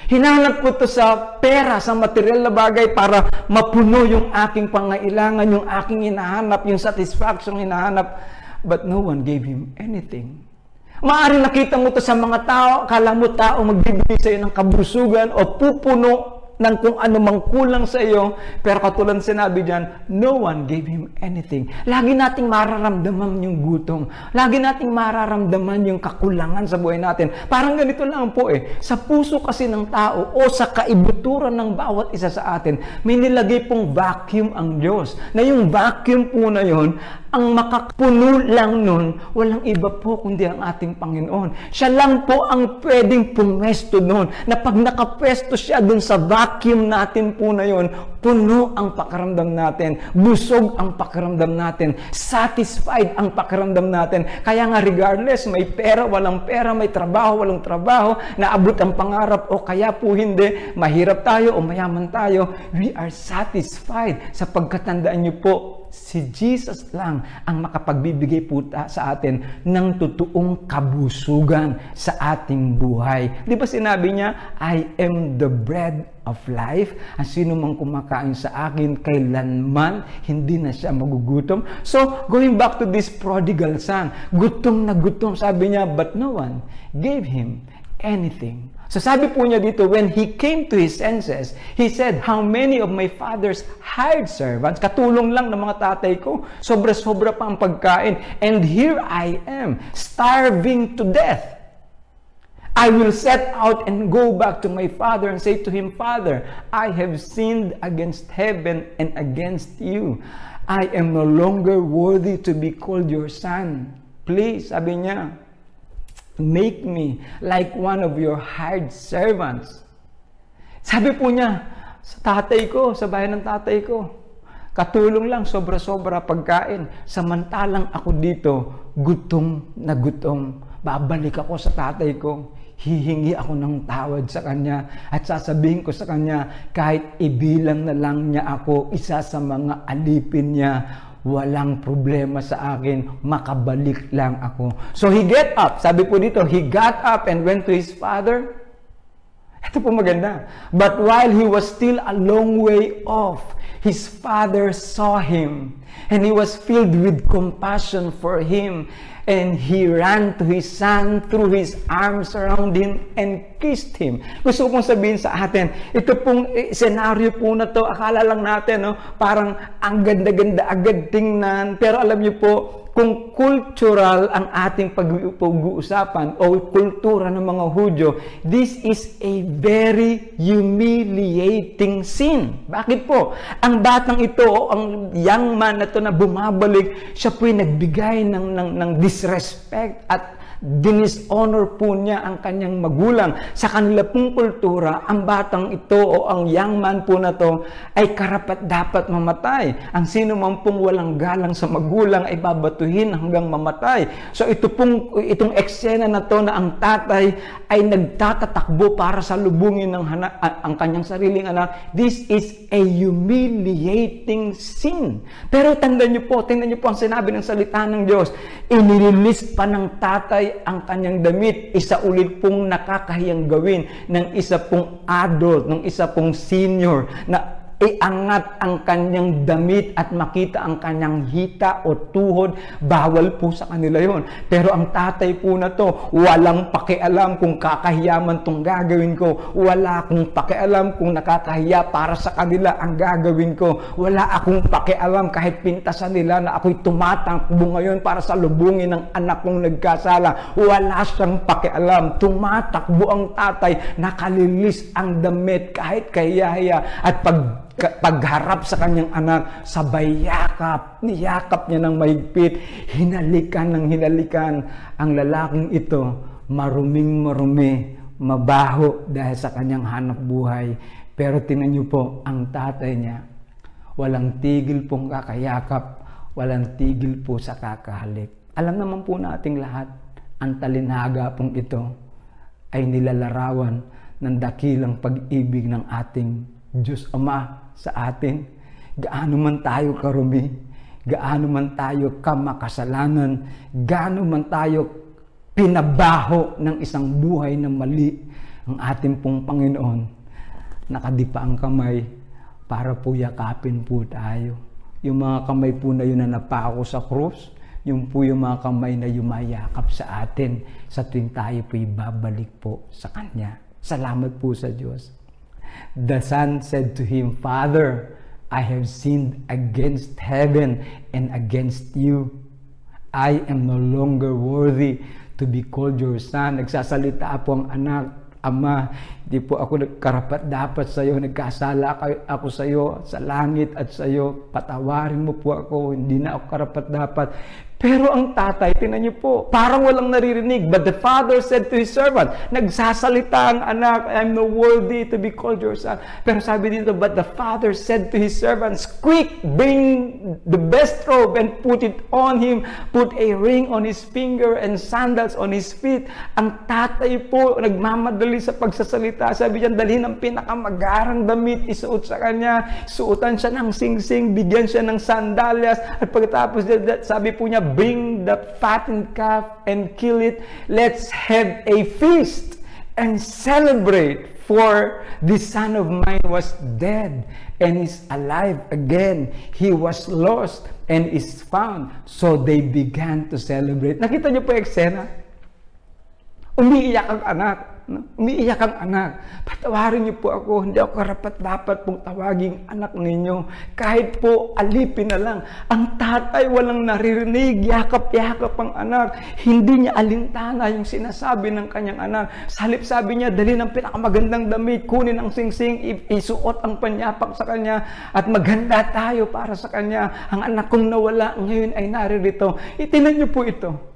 Hinahanap ko to sa pera, sa material na bagay para mapuno yung aking pangailangan, yung aking hinahanap, yung satisfaction hinahanap. But no one gave him anything. Maaaring nakita mo to sa mga tao, akala mo tao magbibigay sa iyo ng kabusugan o pupuno ng kung ano mang kulang sa iyo, pero katulad sinabi diyan, no one gave him anything. Lagi nating mararamdaman yung gutom. Lagi nating mararamdaman yung kakulangan sa buhay natin. Parang ganito lang po sa puso kasi ng tao o sa kaibuturan ng bawat isa sa atin, may nilagay pong vacuum ang Diyos. Na yung vacuum po na yon, ang makapuno lang nun, walang iba po kundi ang ating Panginoon. Siya lang po ang pwedeng pumesto nun, na pag nakapwesto siya dun sa vacuum vacuum natin po na yun, puno ang pakiramdam natin, busog ang pakiramdam natin, satisfied ang pakiramdam natin. Kaya nga regardless, may pera, walang pera, may trabaho, walang trabaho, naabot ang pangarap o kaya po hindi, mahirap tayo o mayaman tayo, we are satisfied. Sapagkat tandaan niyo po, si Jesus lang ang makapagbibigay po sa atin ng totoong kabusugan sa ating buhay. Di ba sinabi niya, I am the bread of life. Ang sino mang kumakain sa akin, kailanman hindi na siya magugutom. So, going back to this prodigal son, gutom na gutom, sabi niya, but no one gave him anything. So sabi po niya dito, when he came to his senses, he said, how many of my father's hired servants, katulong lang ng mga tatay ko, sobra-sobra pa ang pagkain, and here I am, starving to death. I will set out and go back to my father and say to him, Father, I have sinned against heaven and against you. I am no longer worthy to be called your son. Please, sabi niya, make me like one of your hired servants. Sabi po niya, sa tatay ko, sa bahay ng tatay ko, katulong lang, sobra-sobra pagkain. Samantalang ako dito, gutom na gutom. Babalik ako sa tatay ko. Hihingi ako ng tawad sa kanya at sasabihin ko sa kanya, kahit ibilang na lang niya ako, isa sa mga alipin niya, walang problema sa akin, makabalik lang ako. So he get up. Sabi po dito, he got up and went to his father. Ito po maganda. But while he was still a long way off, his father saw him and he was filled with compassion for him. And he ran to his son, threw his arms around him, and kissed him. Gusto kong sabihin sa atin, ito pong senaryo po na to, akala lang natin, no, parang ang ganda-ganda agad tingnan. Pero alam niyo po, kung cultural ang ating pag-uusapan o kultura ng mga Hudyo, this is a very humiliating scene. Bakit po? Ang batang ito, ang young man na to na bumabalik, siya po'y nagbigay ng disrespect at dishonor po niya ang kanyang magulang. Sa kanila pong kultura, ang batang ito o ang young man po na to ay karapat dapat mamatay. Ang sino man pong walang galang sa magulang ay babatuhin hanggang mamatay. So itong eksena na to na ang tatay ay nagtatatakbo para salubungin ang kanyang sariling anak. This is a humiliating scene. Pero tingnan niyo po ang sinabi ng salita ng Diyos. Inililis pa ng tatay ang kanyang damit, isa ulit pong nakakahiyang gawin ng isa pong adult, ng isa pong senior na iangat ang kanyang damit at makita ang kanyang hita o tuhod, bawal po sa kanila yon. Pero ang tatay po na to, walang pakialam kung kakahiyaman tong gagawin ko. Wala akong pakialam kung nakakahiya para sa kanila ang gagawin ko. Wala akong pakialam kahit pintasan nila na ako'y tumatakbo ngayon para salubungin ng anak kong nagkasala. Wala siyang pakialam. Tumatakbo ang tatay, nakalilis ang damit kahit kahiya-hiya at pagharap sa kanyang anak, sabay niyakap niya ng mahigpit, hinalikan ang lalaking ito, maruming-marumi, mabaho dahil sa kanyang hanap buhay. Pero tingnan niyo po, ang tatay niya, walang tigil pong kakayakap, walang tigil po sa kakahalik. Alam naman po nating lahat, ang talinhaga pong ito ay nilalarawan ng dakilang pag-ibig ng ating Diyos Ama sa atin. Gaano man tayo karumi, gaano man tayo kamakasalanan, gaano man tayo pinabaho ng isang buhay na mali, ang ating pong Panginoon, nakadipa ang kamay para po yakapin po tayo. Yung mga kamay po na yun na napako sa krus, yung po yung mga kamay na yumayakap sa atin sa tuwing tayo po ibabalik po sa Kanya. Salamat po sa Diyos. The son said to him, Father, I have sinned against heaven and against you. I am no longer worthy to be called your son. Nagsasalita po ang anak, Ama, di po ako karapat-dapat sa iyo, nagkasala ako sa iyo sa langit at sa iyo, patawarin mo po ako, hindi na ako karapat-dapat. Pero ang tatay, tingnan niyo po, parang walang naririnig. But the father said to his servant, nagsasalita ang anak, I'm no worthy to be called your son. Pero sabi dito, but the father said to his servants, quick, bring the best robe and put it on him. Put a ring on his finger and sandals on his feet. Ang tatay po, nagmamadali sa pagsasalita. Sabi niya, dalhin ang pinakamagarang damit, isuot sa kanya. Suotan siya ng singsing, bigyan siya ng sandalyas. At pagkatapos, sabi po niya, bring the fattened calf and kill it. Let's have a feast and celebrate. For this son of mine was dead and is alive again. He was lost and is found. So they began to celebrate. Nakita niyo po yung eksena? Umiiyak ang anak. Umiiyak ang anak. Patawarin niyo po ako. Hindi ako karapat-dapat pong tawaging anak ninyo. Kahit po alipin na lang. Ang tatay walang naririnig. Yakap-yakap ang anak. Hindi niya alintana yung sinasabi ng kanyang anak. Sa halip sabi niya, dali ng pinakamagandang damit. Kunin ang singsing. Isuot ang panyapak sa kanya. At maghanda tayo para sa kanya. Ang anak kong nawala ngayon ay naririto. Itinan niyo po ito.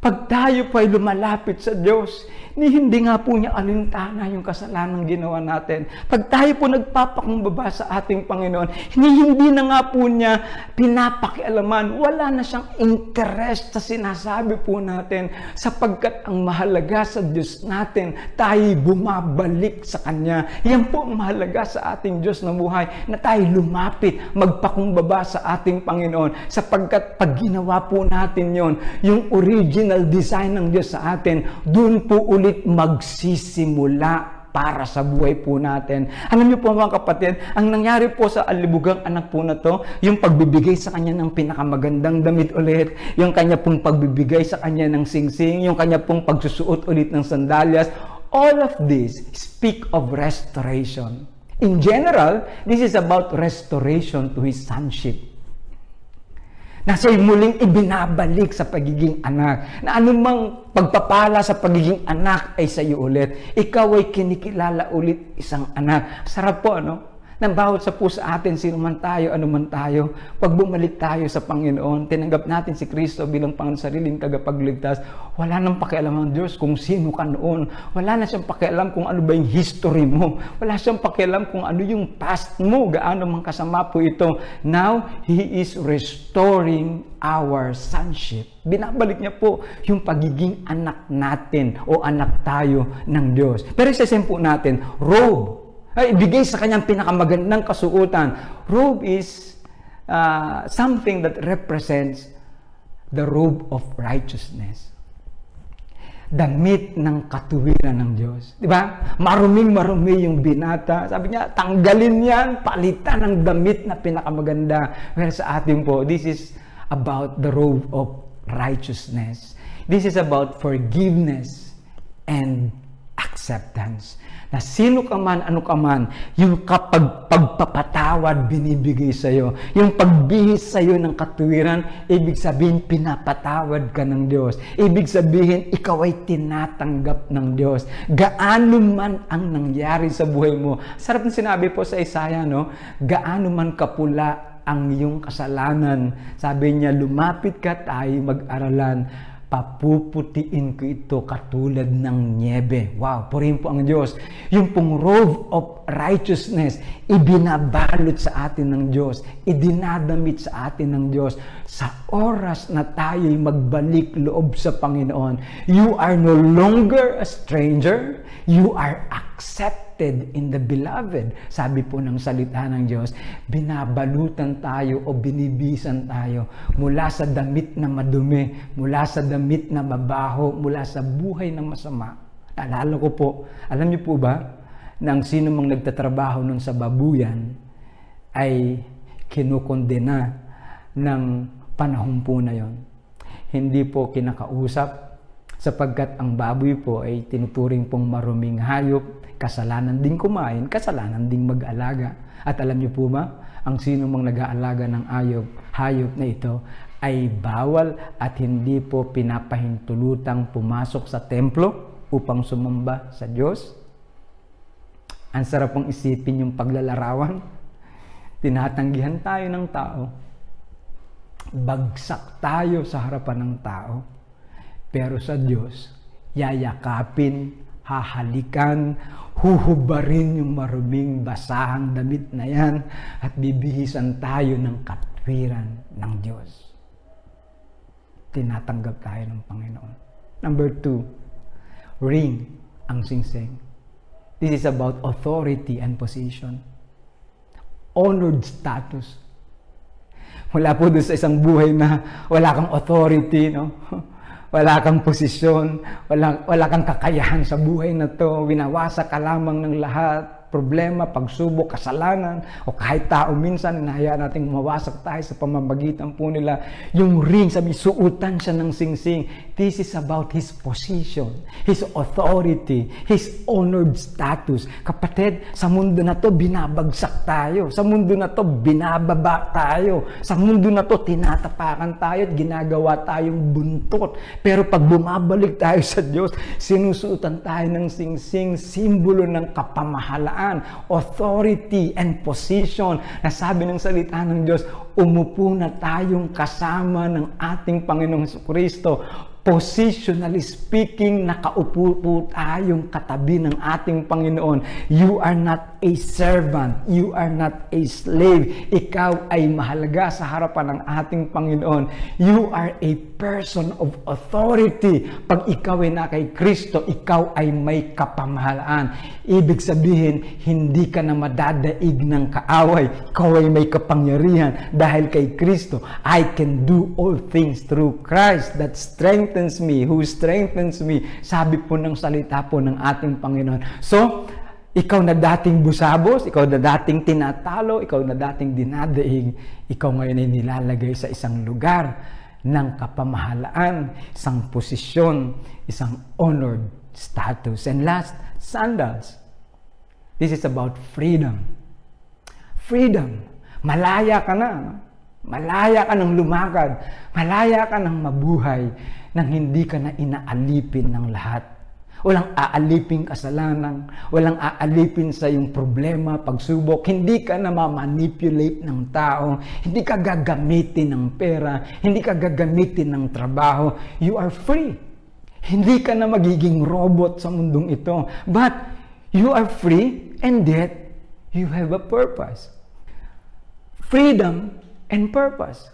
Pag tayo po ay lumalapit sa Diyos, hindi nga po niya alintana yung kasalanan ginawa natin. Pag tayo po nagpapakumbaba sa ating Panginoon, hindi na nga po niya pinapakialaman. Wala na siyang interest sa sinasabi po natin sapagkat ang mahalaga sa Diyos natin, tayo bumabalik sa Kanya. Yan po ang mahalaga sa ating Diyos na buhay, na tayo lumapit, magpakumbaba sa ating Panginoon sapagkat pag ginawa po natin yon, yung original design ng Diyos sa atin, doon po ulit magsisimula para sa buhay po natin. Alam niyo po mga kapatid, ang nangyari po sa alibugang anak po na to, yung pagbibigay sa kanya ng pinakamagandang damit ulit, yung kanya pong pagbibigay sa kanya ng singsing, yung kanya pong pagsusuot ulit ng sandalyas, all of this speak of restoration. In general, this is about restoration to his sonship. Na siya'y muling ibinabalik sa pagiging anak. Na anumang pagpapala sa pagiging anak ay sa iyo ulit. Ikaw ay kinikilala ulit isang anak. Sarap po, ano? Nang bawat sa puso atin, sino man tayo, ano man tayo, pag bumalik tayo sa Panginoon, tinanggap natin si Kristo bilang Pangansariling tagapagligtas, wala nang pakialam ang Diyos kung sino ka noon. Wala na siyang pakialam kung ano ba yung history mo. Wala siyang pakialam kung ano yung past mo, gaano man kasama po ito. Now, He is restoring our sonship. Binabalik niya po yung pagiging anak natin o anak tayo ng Diyos. Pero isasin po natin, robe. Ay, ibigay sa kanyang pinakamagandang kasuotan. Robe is something that represents the robe of righteousness. Damit ng katuwiran ng Diyos. Di ba? Maruming-marumi yung binata. Sabi niya, tanggalin yan, palitan ng damit na pinakamaganda. Well, sa atin po, this is about the robe of righteousness. This is about forgiveness and acceptance. Na sino ka man, ano ka man, yung pagpapatawad binibigay sa'yo. Yung pagbihis sa'yo ng katuwiran, ibig sabihin, pinapatawad ka ng Diyos. Ibig sabihin, ikaw ay tinatanggap ng Diyos. Gaano man ang nangyari sa buhay mo. Sarap na sinabi po sa Isaiah, no? Gaano man kapula ang iyong kasalanan. Sabi niya, lumapit ka tayo mag-aralan. Papuputiin ko ito katulad ng niebe. Wow, purihin po ang Diyos. Yung pong robe of righteousness, ibinabalot sa atin ng Diyos, idinadamit sa atin ng Diyos. Sa oras na tayo'y magbalik loob sa Panginoon, you are no longer a stranger, you are accepted in the beloved. Sabi po ng salita ng Diyos, binabalutan tayo o binibisan tayo mula sa damit na madumi, mula sa damit na mabaho, mula sa buhay na masama. Alala ko po, alam niyo po ba, na ang sino mang nagtatrabaho nun sa babuyan ay kinukondena ng panahon po na yon. Hindi po kinakausap sapagkat ang baboy po ay tinuturing pong maruming hayop, kasalanan ding kumain, kasalanan ding mag-alaga. At alam niyo po ba, ang sino mang nag-aalaga ng hayop na ito ay bawal at hindi po pinapahintulutang pumasok sa templo upang sumamba sa Diyos. Ang sarap pong isipin yung paglalarawan. Tinatanggihan tayo ng tao. bagsak tayo sa harapan ng tao. Pero sa Diyos, yayakapin, hahalikan, huhubarin yung maruming basahang damit na yan at bibihisan tayo ng katwiran ng Diyos. Tinatanggap tayo ng Panginoon. Number 2, ring ang singsing. This is about authority and position. Honored status. Wala po doon sa isang buhay na wala kang authority, no? Wala kang posisyon, wala kang kakayahan sa buhay na to, winawasak ka lamang ng lahat, problema, pagsubok, kasalanan, o kahit tao minsan, hinahayaan nating mawasak tayo sa pamamagitan po nila. Yung ring, sabi, suutan siya ng singsing. This is about his position, his authority, his honored status. Kapatid, sa mundo na to, binabagsak tayo. Sa mundo na to, binababa tayo. Sa mundo na to, tinatapakan tayo at ginagawa tayong buntot. Pero pag bumabalik tayo sa Diyos, sinusuutan tayo ng singsing, simbolo ng kapamahalaan, authority and position. Nasabi ng salita ng Diyos, umupo na tayong kasama ng ating Panginoong Jesucristo. Positionally speaking, nakaupo po tayong katabi ng ating Panginoon. You are not a servant. You are not a slave. Ikaw ay mahalaga sa harapan ng ating Panginoon. You are a person of authority. Pag ikaw ay na kay Kristo, ikaw ay may kapamahalaan. Ibig sabihin, hindi ka na madadaig ng kaaway. Ikaw ay may kapangyarihan dahil kay Kristo. I can do all things through Christ that strengthens me, who strengthens me. Sabi po ng salita po ng ating Panginoon. So, ikaw na dating busabos, ikaw na dating tinatalo, ikaw na dating dinadaig, ikaw ngayon ay nilalagay sa isang lugar ng kapamahalaan, isang posisyon, isang honored status. And last, sandals. This is about freedom. Freedom. Malaya ka na. Malaya ka ng lumakad. Malaya ka ng mabuhay nang hindi ka na inaalipin ng lahat. Walang aalipin kasalanan, walang aalipin sa iyong problema, pagsubok, hindi ka na ma-manipulate ng tao, hindi ka gagamitin ng pera, hindi ka gagamitin ng trabaho. You are free. Hindi ka na magiging robot sa mundong ito. But you are free and yet you have a purpose. Freedom and purpose.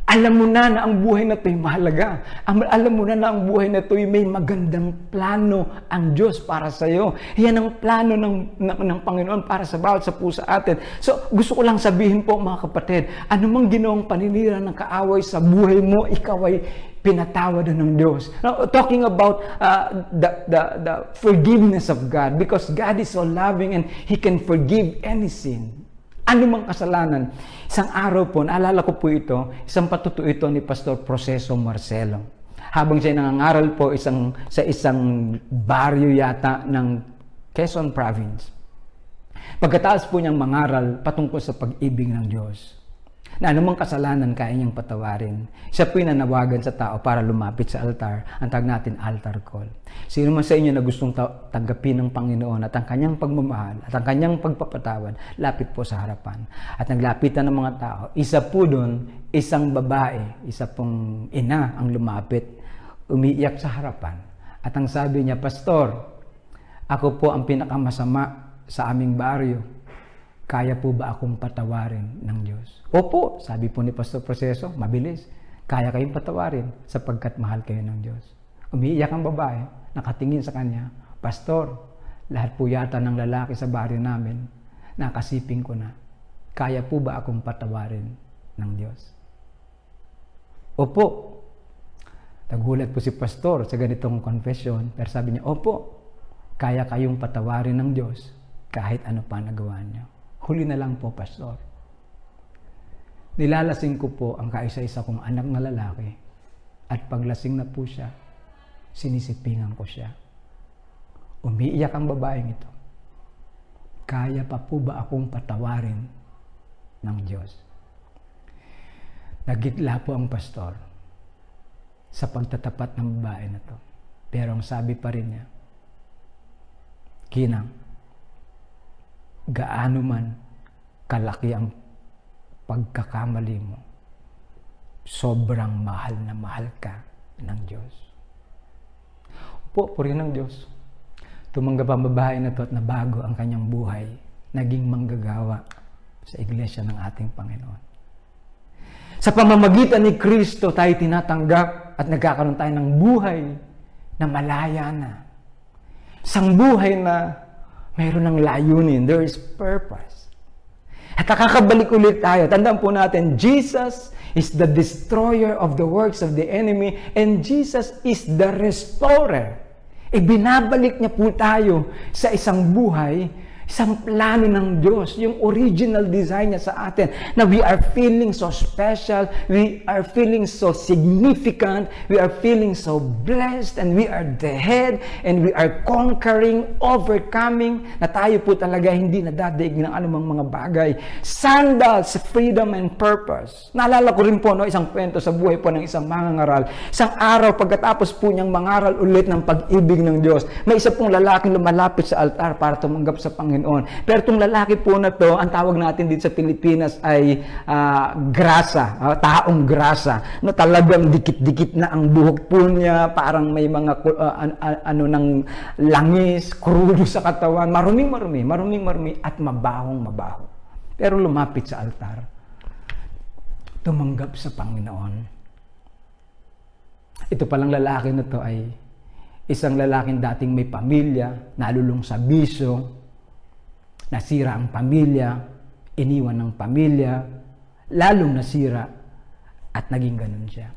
Alam mo na ang buhay na ito ay mahalaga. Alam mo na ang buhay na ito ay may magandang plano ang Diyos para sa iyo. Yan ang plano ng Panginoon para sa bawat sa puso atin. So, gusto ko lang sabihin po mga kapatid, anumang ginawang paninira ng kaaway sa buhay mo, ikaw ay pinatawad ng Diyos. Now, talking about the forgiveness of God, because God is so loving and He can forgive any sin. Ano mang kasalanan. Isang araw po, naalala ko po ito, isang patutuo ito ni Pastor Proceso Marcelo. Habang siya nangangaral po sa isang baryo yata ng Quezon Province. Pagkatapos po niyang mangaral patungkol sa pag-ibig ng Diyos, na anumang kasalanan kaya niyang patawarin, siya po'y nanawagan sa tao para lumapit sa altar. Ang tawag natin altar call. Sino man sa inyo na gustong tanggapin ng Panginoon at ang kanyang pagmamahal at ang kanyang pagpapatawad, lapit po sa harapan. At naglapitan ng mga tao. Isa po doon, isang babae, isa pong ina ang lumapit, umiiyak sa harapan. At ang sabi niya, Pastor, ako po ang pinakamasama sa aming baryo. Kaya po ba akong patawarin ng Diyos? Opo, sabi po ni Pastor Proceso, mabilis. Kaya kayong patawarin sapagkat mahal kayo ng Diyos. Umiiyak ang babae, nakatingin sa kanya, Pastor, lahat po yata ng lalaki sa baryo namin, nakasiping ko na. Kaya po ba akong patawarin ng Diyos? Opo. Nagulat po si Pastor sa ganitong confession, pero sabi niya, opo, kaya kayong patawarin ng Diyos kahit ano pa nagawa niyo. Huli na lang po, Pastor. Nilalasing ko po ang kaisa-isa kong anak na lalaki at paglasing na po siya, sinisipingan ko siya. Umiiyak ang babaeng ito. Kaya pa po ba akong patawarin ng Diyos? Nagitla po ang pastor sa pagtatapat ng babae na to. Pero ang sabi pa rin niya, Ginang, gaano man kalaki ang pagkakamali mo, sobrang mahal na mahal ka ng Diyos. Purihin ng Diyos. Tumanggap ang babae na to at nabago ang kanyang buhay, naging manggagawa sa iglesia ng ating Panginoon. Sa pamamagitan ni Kristo tayo tinatanggap at nagkakaroon tayo ng buhay na malaya na. Isang buhay na mayroon ng layunin. There is purpose. At nakakabalik ulit tayo. Tandaan po natin, Jesus is the destroyer of the works of the enemy and Jesus is the restorer. Ibinabalik niya po tayo sa isang buhay, isang plano ng Diyos, yung original design niya sa atin, na we are feeling so special, we are feeling so significant, we are feeling so blessed, and we are the head, and we are conquering, overcoming, na tayo po talaga hindi nadadaig ng anumang mga bagay. Sandals, freedom and purpose. Naalala ko rin po, isang kwento sa buhay po ng isang mangangaral. Isang araw, pagkatapos po niyang mangaral ulit ng pag-ibig ng Diyos, may isa pong lalaking lumalapit sa altar para tumanggap sa Panginoon. Pero itong lalaki po na to, ang tawag natin dito sa Pilipinas ay grasa, taong grasa. No, talagang dikit-dikit na ang buhok po niya, parang may mga ng langis, krudo sa katawan, maruming-marumi at mabahong-mabaho. Pero lumapit sa altar, tumanggap sa Panginoon. Ito palang lalaki na to ay isang lalaking dating may pamilya, nalulong sa bisyo, nasira ang pamilya, iniwan ng pamilya, lalong nasira, at naging ganun siya.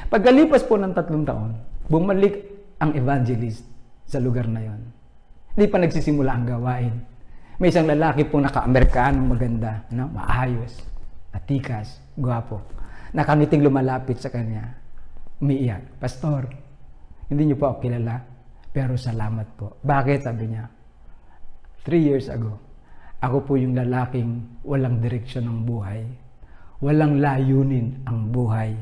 Pagkalipas po ng 3 taon, bumalik ang evangelist sa lugar na yon. Hindi pa nagsisimula ang gawain. May isang lalaki po naka-Amerikanong maganda, maayos, atikas, gwapo. Nakangiting lumalapit sa kanya. Umiiyak, "Pastor, hindi niyo po ako kilala, pero salamat po." Bakit? Sabi niya, 3 years ago, ako po yung lalaking walang direksyon ng buhay. Walang layunin ang buhay.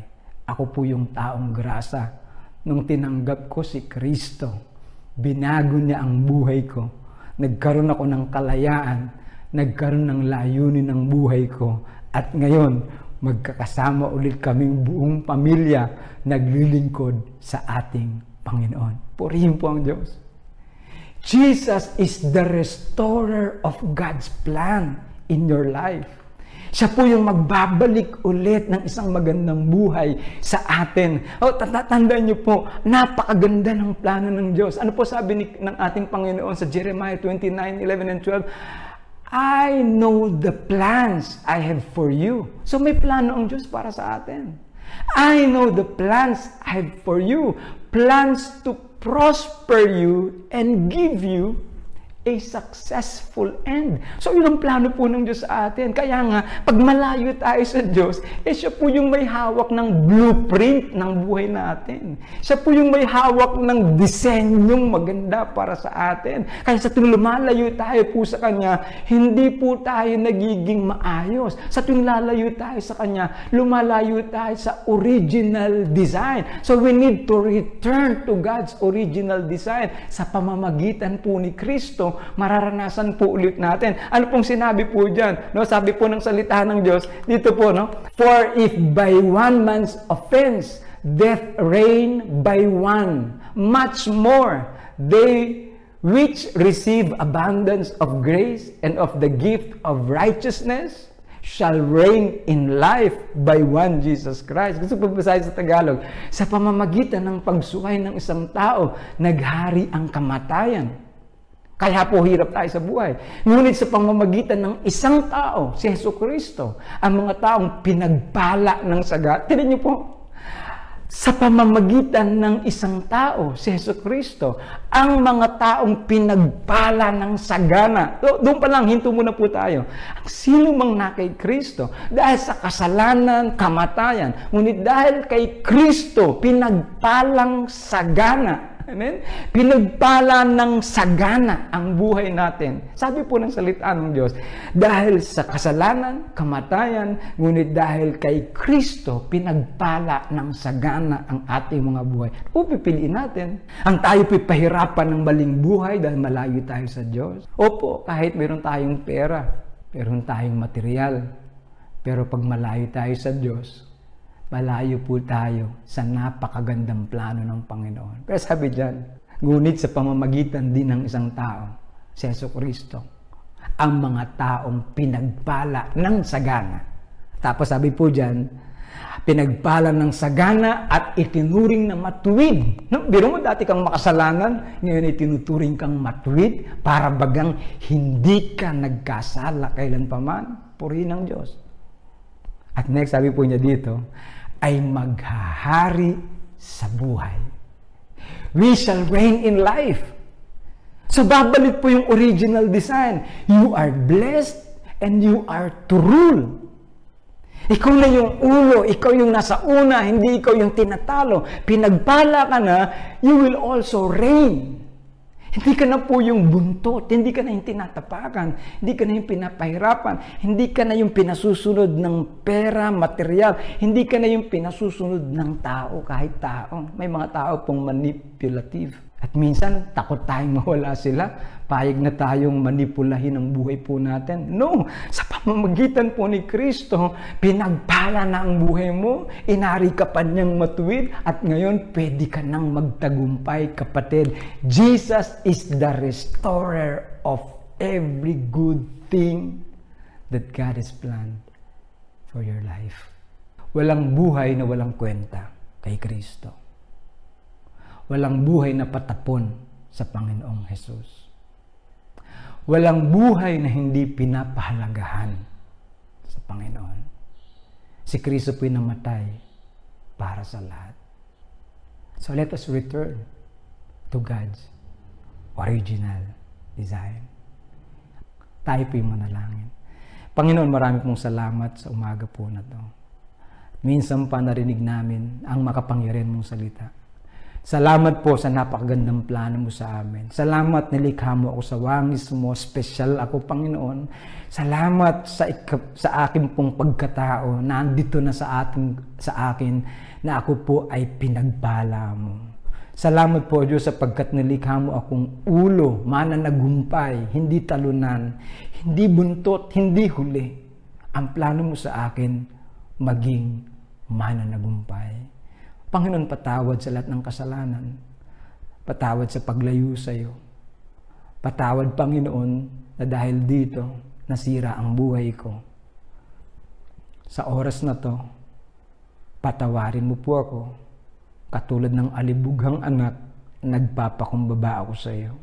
Ako po yung taong grasa. Nung tinanggap ko si Kristo, binago niya ang buhay ko. Nagkaroon ako ng kalayaan. Nagkaroon ng layunin ng buhay ko. At ngayon, magkakasama ulit kaming buong pamilya naglilingkod sa ating Panginoon. Purihin po ang Diyos. Jesus is the restorer of God's plan in your life. Siya po yung magbabalik ulit ng isang magandang buhay sa atin. Tandaan niyo po, napakaganda ng plano ng Diyos. Ano po sabi ng ating Panginoon sa Jeremiah 29:11 and 12? I know the plans I have for you. So may plano ang Diyos para sa atin. I know the plans I have for you. Plans to prosper you and give you a successful end. So, yun ang plano po ng Diyos sa atin. Kaya nga, pag malayo tayo sa Diyos, siya po yung may hawak ng blueprint ng buhay natin. Siya po yung may hawak ng disenyong maganda para sa atin. Kaya sa tuwing lumalayo tayo po sa Kanya, hindi po tayo nagiging maayos. Sa tuwing lalayo tayo sa Kanya, lumalayo tayo sa original design. So, we need to return to God's original design. Sa pamamagitan po ni Kristo, mararanasan po ulit natin. Ano pong sinabi po dyan? Sabi po ng salita ng Diyos, dito po, For if by one man's offense, death reigned by one, much more, they which receive abundance of grace and of the gift of righteousness shall reign in life by one Jesus Christ. Gusto ko basahin sa Tagalog. Sa pamamagitan ng pagsuway ng isang tao, naghari ang kamatayan. Kaya po hirap tayo sa buhay. Ngunit sa pamamagitan ng isang tao, si Jesucristo, ang mga taong pinagpala ng sagana. Tignan niyo po, sa pamamagitan ng isang tao, si Jesucristo, ang mga taong pinagpala ng sagana. Doon pa lang, hinto muna po tayo. Ang sino mang na kay Kristo, dahil sa kasalanan, kamatayan, ngunit dahil kay Kristo, pinagpalang sagana. Amen? Pinagpala ng sagana ang buhay natin. Sabi po ng salita ng Diyos, dahil sa kasalanan, kamatayan, ngunit dahil kay Kristo, pinagpala ng sagana ang ating mga buhay. O pipiliin natin. Ang tayo pipahirapan ng maling buhay dahil malayo tayo sa Diyos. Opo, kahit meron tayong pera, meron tayong material, Pero pag malayo tayo sa Diyos, malayo po tayo sa napakagandang plano ng Panginoon. Pero sabi diyan, ngunit sa pamamagitan din ng isang tao, si Jesucristo, ang mga taong pinagpala ng sagana. Tapos sabi po diyan, pinagpala ng sagana at itinuring na matuwid. No? Biro mo, dati kang makasalanan, ngayon itinuturing kang matuwid para bagang hindi ka nagkasala kailanpaman. Purihin ng Diyos. At next, sabi po niya dito, ay maghahari sa buhay. We shall reign in life. So, babalik po yung original design. You are blessed and you are to rule. Ikaw na yung ulo, ikaw yung nasa una, hindi ikaw yung tinatalo. Pinagpala ka na, you will also reign. Hindi ka na po yung buntot, hindi ka na yung tinatapakan, hindi ka na yung pinapahirapan, hindi ka na yung pinasusunod ng pera, material, hindi ka na yung pinasusunod ng tao, kahit tao. May mga tao pong manipulative. At minsan, takot tayong mawala sila. Payag na tayong manipulahin ang buhay po natin. No! Sa pamamagitan po ni Kristo, pinagpala na ang buhay mo, inari ka pa niyang matuwid, at ngayon, pwede ka nang magtagumpay, kapatid. Jesus is the restorer of every good thing that God has planned for your life. Walang buhay na walang kwenta kay Kristo. Walang buhay na patapon sa Panginoong Jesus. Walang buhay na hindi pinapahalagahan sa Panginoon. Si Kristo po'y namatay para sa lahat. So let us return to God's original design. Tayo po'y manalangin. Panginoon, marami pong salamat sa umaga po na to. Minsan pa narinig namin ang makapangyarihan mong salita. Salamat po sa napakagandang plano mo sa amin. Salamat nilikha mo ako sa wangis mo. Special ako, Panginoon. Salamat sa akin pong pagkatao na andito na sa akin na ako po ay pinagpala mo. Salamat po, Diyos, sapagkat nilikha mo akong ulo, mananagumpay, hindi talunan, hindi buntot, hindi huli. Ang plano mo sa akin, maging mananagumpay. Panginoon, patawad sa lahat ng kasalanan. Patawad sa paglayo sa iyo. Patawad, Panginoon, na dahil dito, nasira ang buhay ko. Sa oras na to, patawarin mo po ako. Katulad ng alibughang anak, nagpapakumbaba ako sa iyo.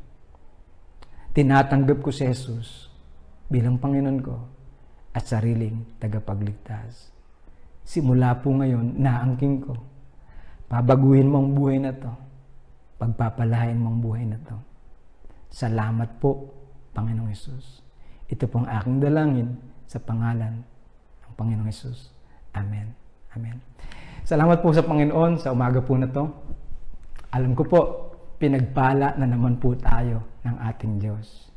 Tinatanggap ko si Jesus bilang Panginoon ko at sariling tagapagligtas. Simula po ngayon, naangking ko. Pabaguhin mo ang buhay na to. Pagpapalain mo ang buhay na to. Salamat po, Panginoong Hesus. Ito pong aking dalangin sa pangalan ng Panginoong Hesus. Amen. Amen. Salamat po sa Panginoon sa umaga po na to. Alam ko po, pinagpala na naman po tayo ng ating Diyos.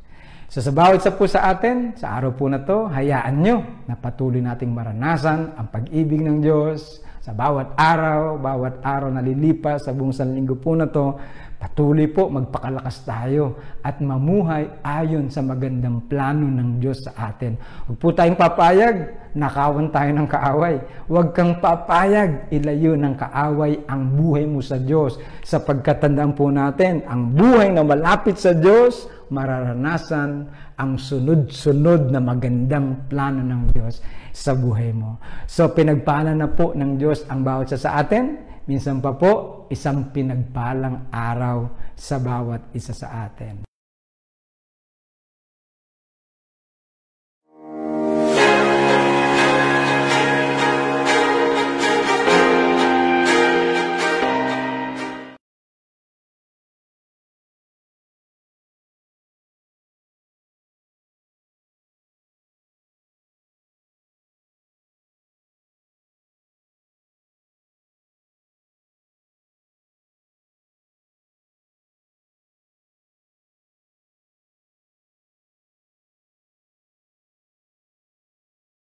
So sa bawat isa po sa atin, sa araw po na to, hayaan nyo na patuloy nating maranasan ang pag-ibig ng Diyos. Sa bawat araw na lilipas sa buong sanlinggo po na to, patuloy po magpakalakas tayo at mamuhay ayon sa magandang plano ng Diyos sa atin. Huwag po tayong papayag, nakawan tayo ng kaaway. Huwag kang papayag, ilayo ng kaaway ang buhay mo sa Diyos. Sapagkat tandaan po natin, ang buhay na malapit sa Diyos, mararanasan ang sunod-sunod na magandang plano ng Diyos sa buhay mo. So, pinagpala na po ng Diyos ang bawat isa sa atin. Minsan pa po, isang pinagpalang araw sa bawat isa sa atin.